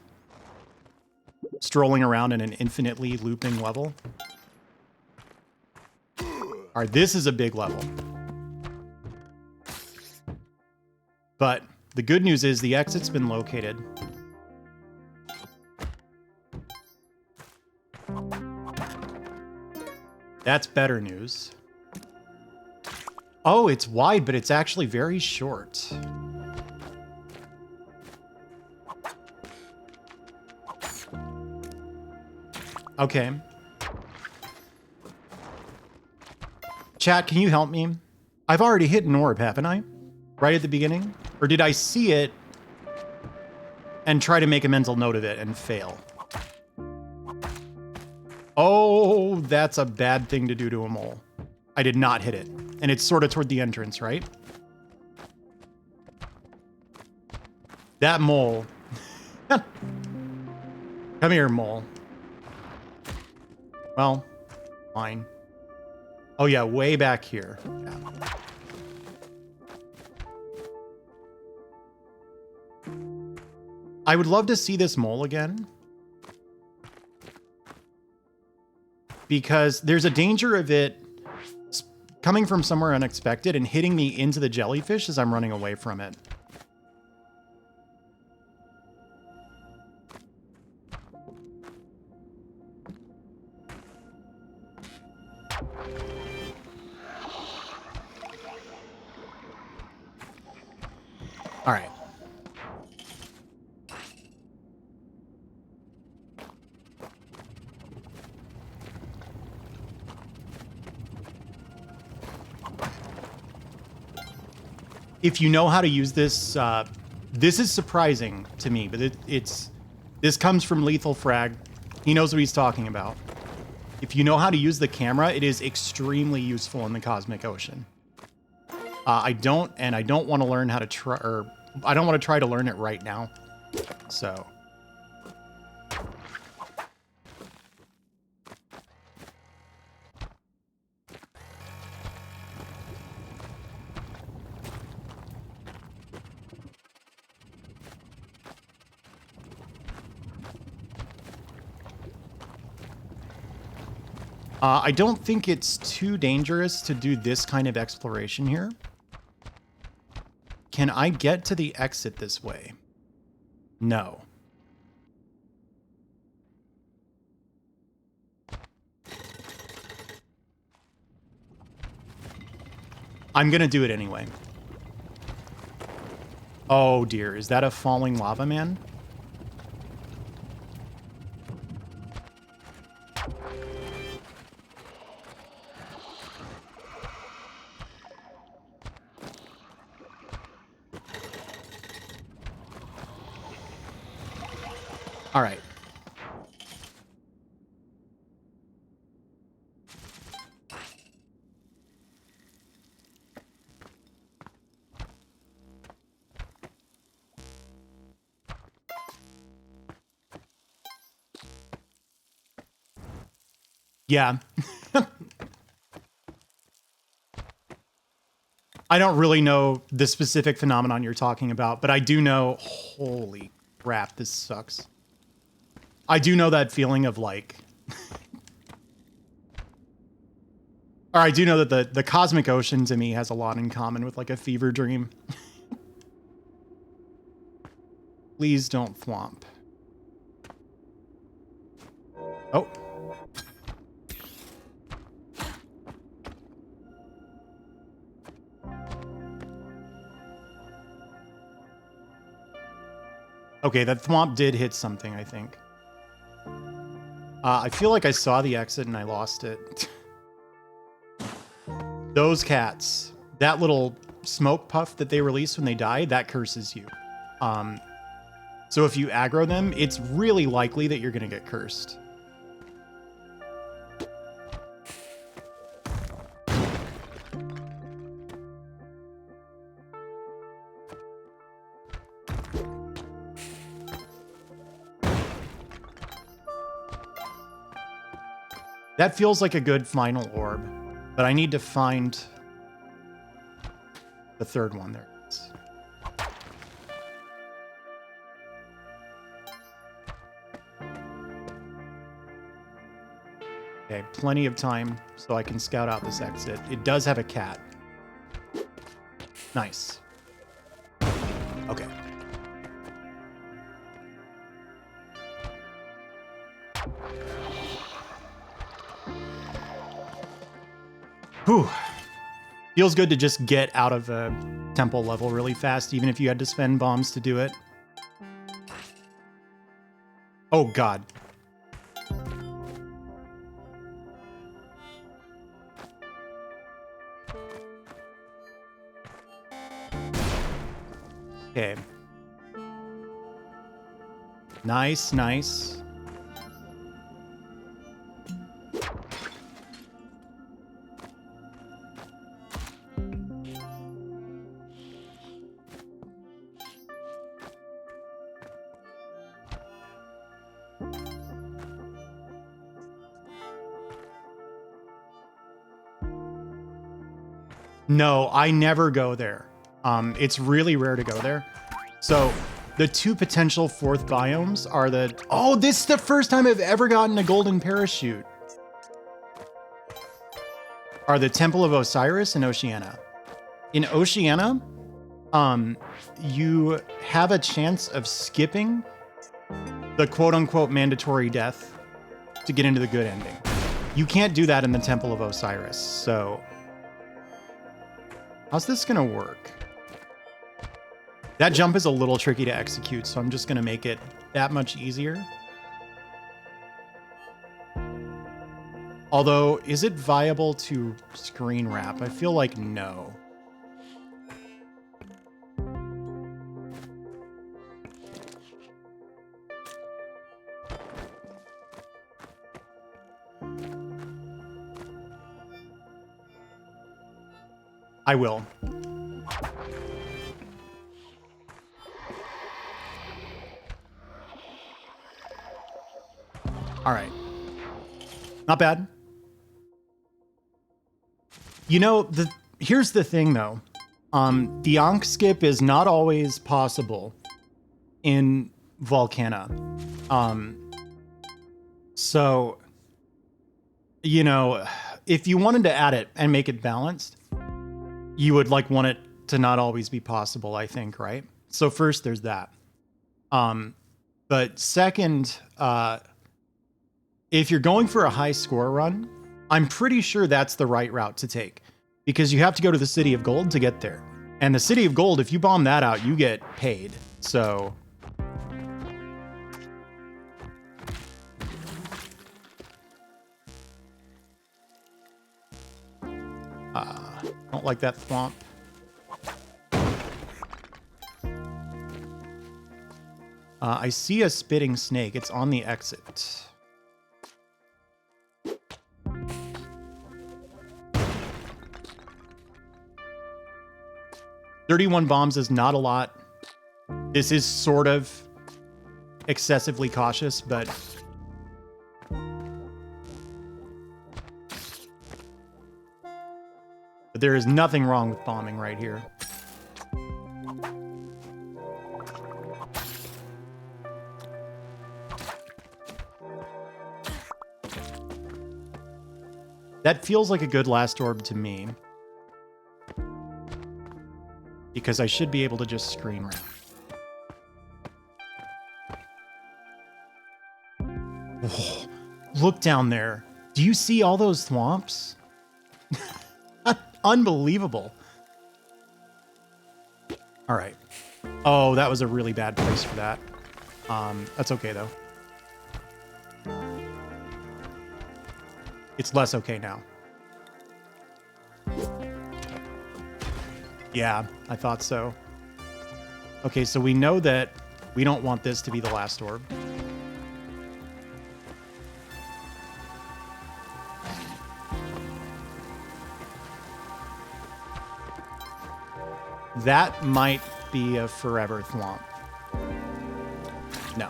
strolling around in an infinitely looping level. All right, this is a big level. But the good news is the exit's been located. That's better news. Oh, it's wide, but it's actually very short. Okay. Chat, can you help me? I've already hit an orb, haven't I? Right at the beginning? Or did I see it and try to make a mental note of it and fail? Oh, that's a bad thing to do to a mole. I did not hit it. And it's sort of toward the entrance, right? That mole. Come here, mole. Well, fine. Oh yeah, way back here. Yeah. I would love to see this mole again. Because there's a danger of it coming from somewhere unexpected and hitting me into the jellyfish as I'm running away from it. All right. If you know how to use this, this is surprising to me, but this comes from Lethal Frag. He knows what he's talking about. If you know how to use the camera, it is extremely useful in the cosmic ocean. I don't want to learn how to try, or I don't want to try to learn it right now. So. I don't think it's too dangerous to do this kind of exploration here. Can I get to the exit this way? No. I'm gonna do it anyway. Oh dear, is that a falling lava man? All right. Yeah. I don't really know the specific phenomenon you're talking about, but I do know, holy crap, this sucks. I do know that feeling of like, or I do know that the cosmic ocean to me has a lot in common with like a fever dream. Please don't thwomp. Oh. Okay, that thwomp did hit something, I think. I feel like I saw the exit and I lost it. Those cats, that little smoke puff that they release when they die, that curses you. So if you aggro them, it's really likely that you're going to get cursed. That feels like a good final orb, but I need to find The third one there it is. Okay, plenty of time so I can scout out this exit. It does have a cat. Nice. Okay. Whew. Feels good to just get out of a temple level really fast, even if you had to spend bombs to do it. Oh, God. Okay. Nice, nice. No, I never go there. It's really rare to go there. So the two potential fourth biomes are the... Oh, this is the first time I've ever gotten a golden parachute. Are the Temple of Osiris and Oceania. In Oceania, you have a chance of skipping the quote-unquote mandatory death to get into the good ending. You can't do that in the Temple of Osiris, so... How's this gonna work? That jump is a little tricky to execute, so I'm just gonna make it that much easier. Although, is it viable to screen wrap? I feel like no. I will. All right. Not bad. You know, here's the thing, though. The Ankh skip is not always possible in Volcana. So, you know, if you wanted to add it and make it balanced, you would like want it to not always be possible, I think, right? So first there's that. But second, if you're going for a high score run, I'm pretty sure that's the right route to take because you have to go to the City of Gold to get there. And the City of Gold, if you bomb that out, you get paid. So... don't like that thwomp. I see a spitting snake. It's on the exit. $31 bombs is not a lot. This is sort of excessively cautious, but... But there is nothing wrong with bombing right here. That feels like a good last orb to me. Because I should be able to just screen wrap. Oh, look down there. Do you see all those thwomps? Unbelievable. All right. Oh, that was a really bad place for that. That's okay, though. It's less okay now. Yeah, I thought so. Okay, so we know that we don't want this to be the last orb. That might be a forever thwomp. No.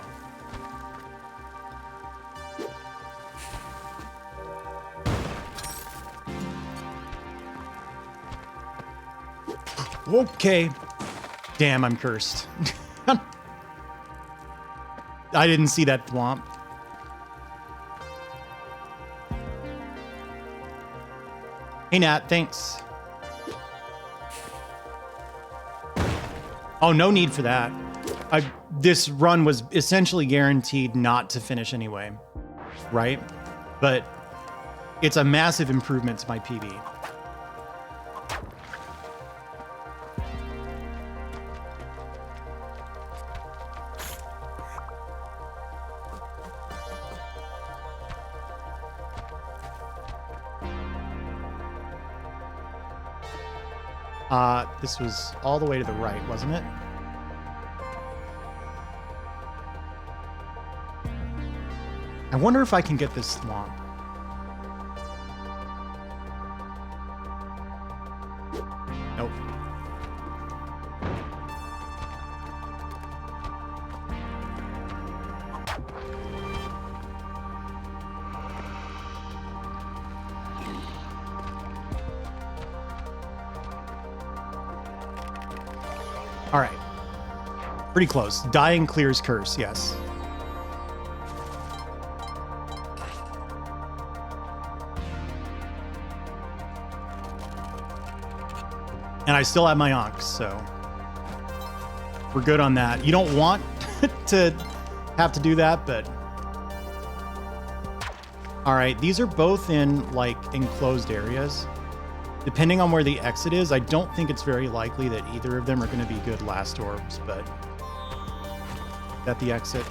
Okay. Damn, I'm cursed. I didn't see that thwomp. Hey, Nat, thanks. Oh, no need for that. This run was essentially guaranteed not to finish anyway, right? But it's a massive improvement to my PB. This was all the way to the right, wasn't it? I wonder if I can get this swamp. Nope. All right. Pretty close. Dying clears curse, yes. And I still have my Onks, so we're good on that. You don't want to have to do that, but... All right, these are both in, like, enclosed areas. Depending on where the exit is, I don't think it's very likely that either of them are going to be good last orbs, but... At the exit...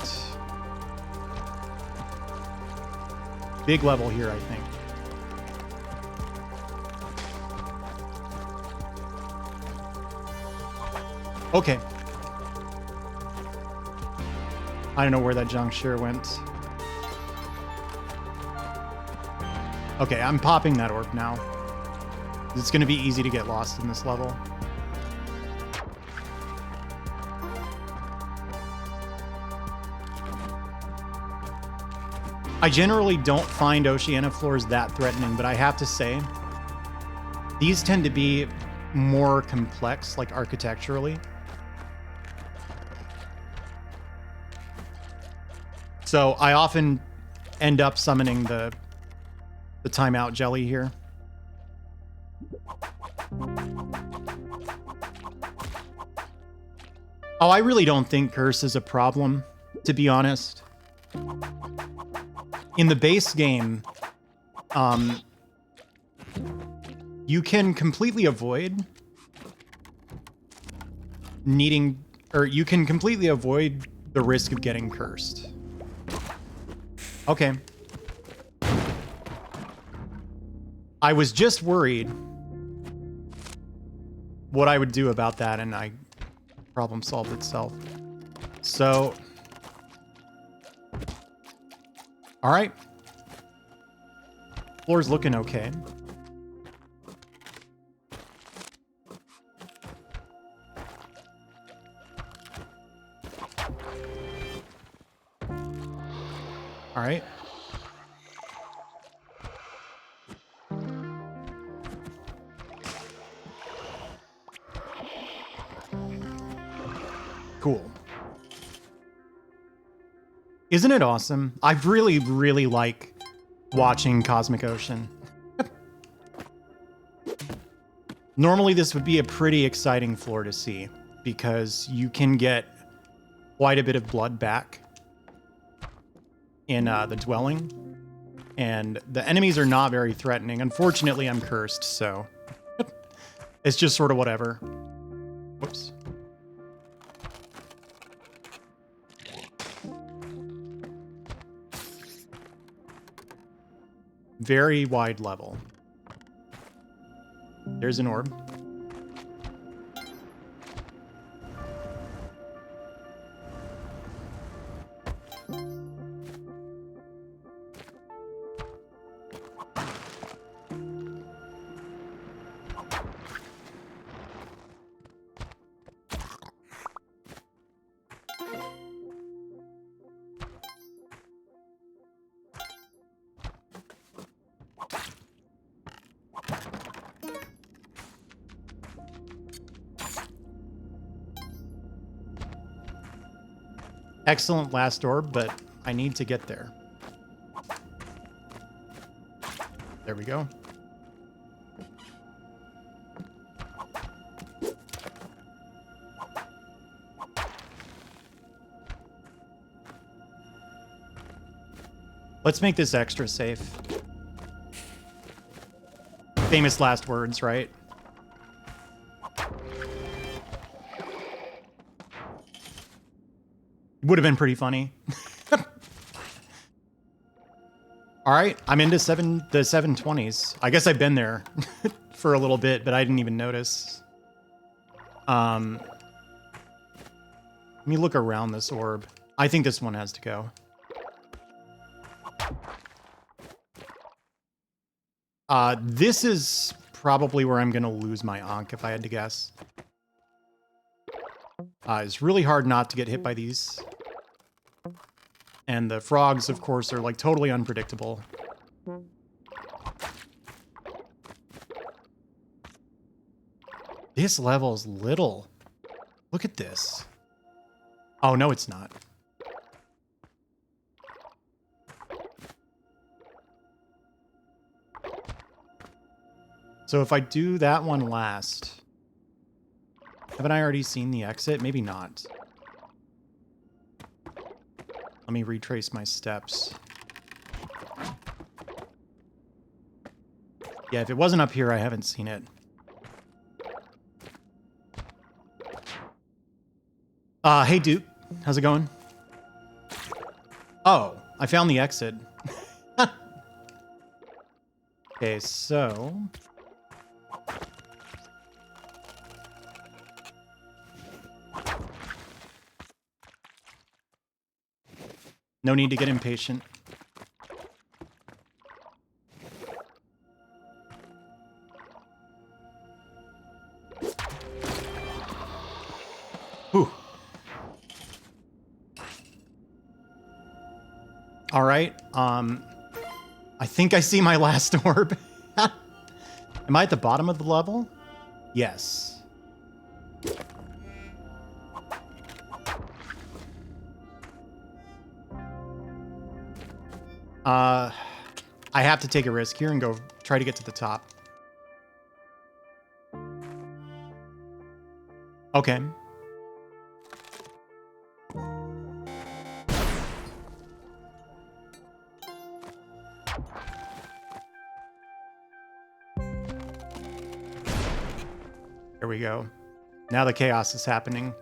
Big level here, I think. Okay. I don't know where that juncture went. Okay, I'm popping that orb now. It's going to be easy to get lost in this level. I generally don't find Oceania floors that threatening, but I have to say, these tend to be more complex, like architecturally. So I often end up summoning the timeout jelly here. Oh, I really don't think curse is a problem, to be honest. In the base game, you can completely avoid needing, or you can completely avoid the risk of getting cursed. Okay. I was just worried what I would do about that, and I problem solved itself. So, all right. Floor's looking okay. All right. Cool. Isn't it awesome? I really, really like watching Cosmic Ocean. Normally, this would be a pretty exciting floor to see because you can get quite a bit of blood back in the dwelling, and the enemies are not very threatening. Unfortunately, I'm cursed, so it's just sort of whatever. Whoops. Very wide level. There's an orb. Excellent last orb, but I need to get there. There we go. Let's make this extra safe. Famous last words, right? Would have been pretty funny. All right, I'm into the 720s. I guess I've been there for a little bit, but I didn't even notice. Let me look around this orb. I think this one has to go. This is probably where I'm going to lose my Ankh, if I had to guess. It's really hard not to get hit by these. And the frogs, of course, are like totally unpredictable. This level is little. Look at this. Oh, no, it's not. So if I do that one last, haven't I already seen the exit? Maybe not. Let me retrace my steps. Yeah, if it wasn't up here, I haven't seen it. Hey, Duke. How's it going? Oh, I found the exit. Okay, so... no need to get impatient. Whew. All right. I think I see my last orb. Am I at the bottom of the level? Yes. I have to take a risk here and go try to get to the top. Okay. There we go. Now the chaos is happening.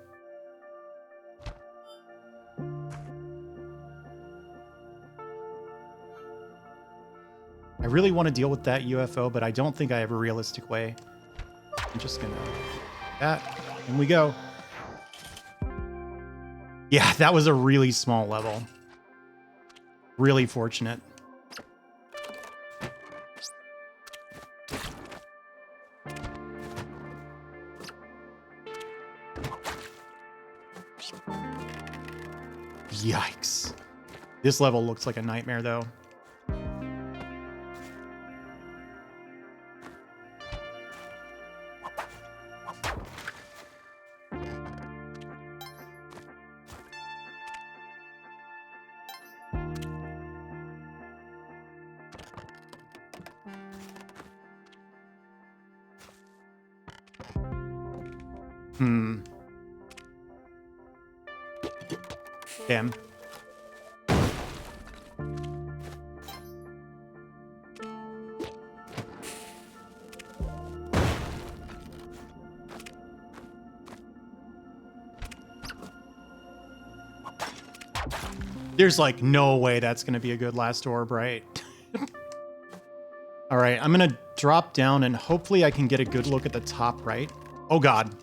I really want to deal with that UFO, but I don't think I have a realistic way. I'm just gonna... that. In we go. Yeah, that was a really small level. Really fortunate. Yikes. This level looks like a nightmare, though. Damn. There's like no way that's going to be a good last orb, right? All right, I'm going to drop down and hopefully I can get a good look at the top right. Oh, God.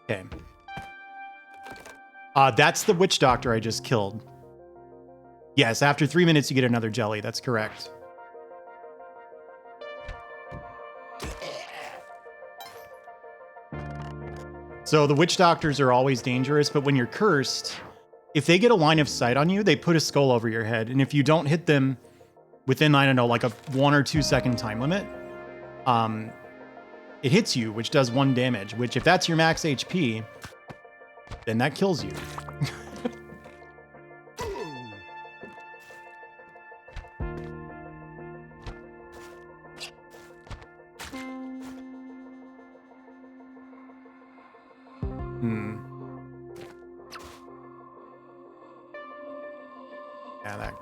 Okay. That's the witch doctor I just killed. Yes, after 3 minutes you get another jelly. That's correct. So the witch doctors are always dangerous, but when you're cursed, if they get a line of sight on you, they put a skull over your head. And if you don't hit them within, I don't know, like a 1 or 2 second time limit, it hits you, which does 1 damage, which if that's your max HP, then that kills you. Yeah, that.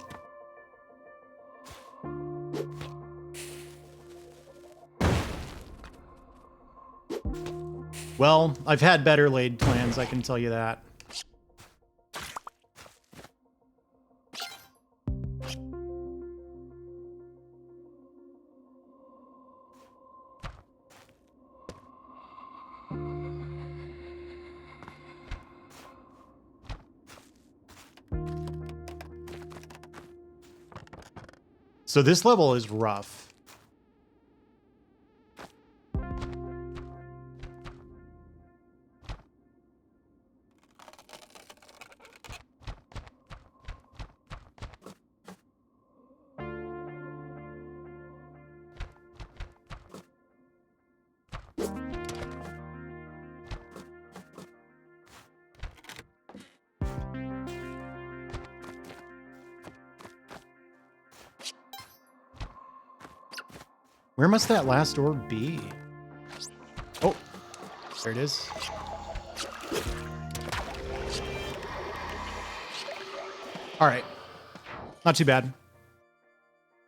Well, I've had better laid plans, I can tell you that. So this level is rough. Where must that last orb be? Oh, there it is. All right, not too bad.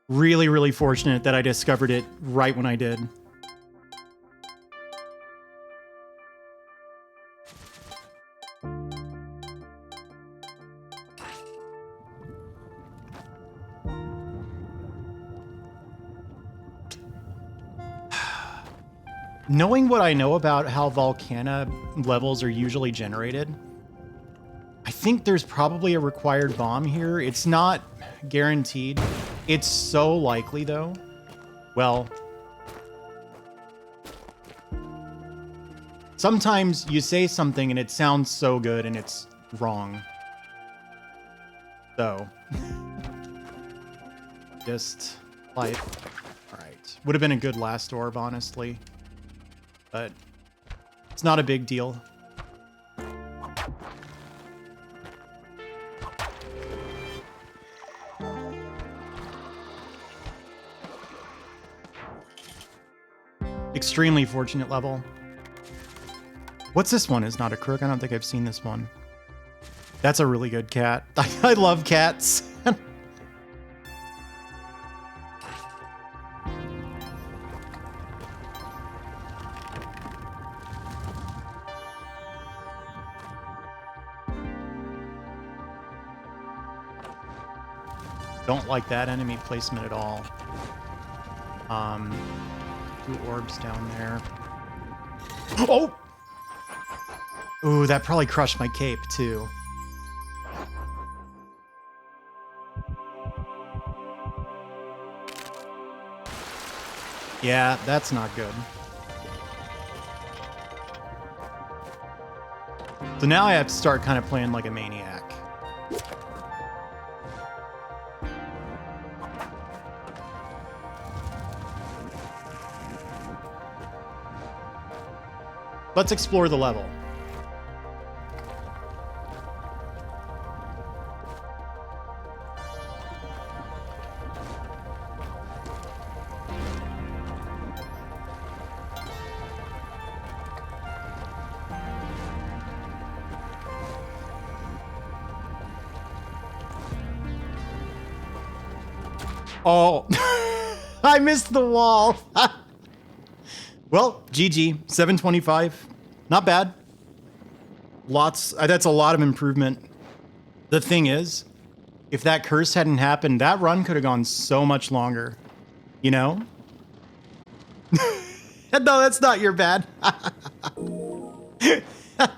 Really, really fortunate that I discovered it right when I did. Knowing what I know about how Volcana levels are usually generated, I think there's probably a required bomb here. It's not guaranteed. It's so likely, though. Well, sometimes you say something and it sounds so good and it's wrong. So, just life. All right. Would have been a good last orb, honestly. But it's not a big deal. Extremely fortunate level. What's this one? Is not a crook. I don't think I've seen this one. That's a really good cat. I love cats. Don't like that enemy placement at all. 2 orbs down there. Oh! Ooh, that probably crushed my cape, too. Yeah, that's not good. So now I have to start kind of playing like a maniac. Let's explore the level. Oh, I missed the wall. Well, GG, 725. Not bad. Lots. That's a lot of improvement. The thing is, if that curse hadn't happened, that run could have gone so much longer. You know? No, that's not your bad.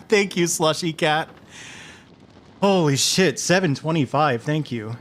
Thank you, Slushy Cat. Holy shit, 725. Thank you.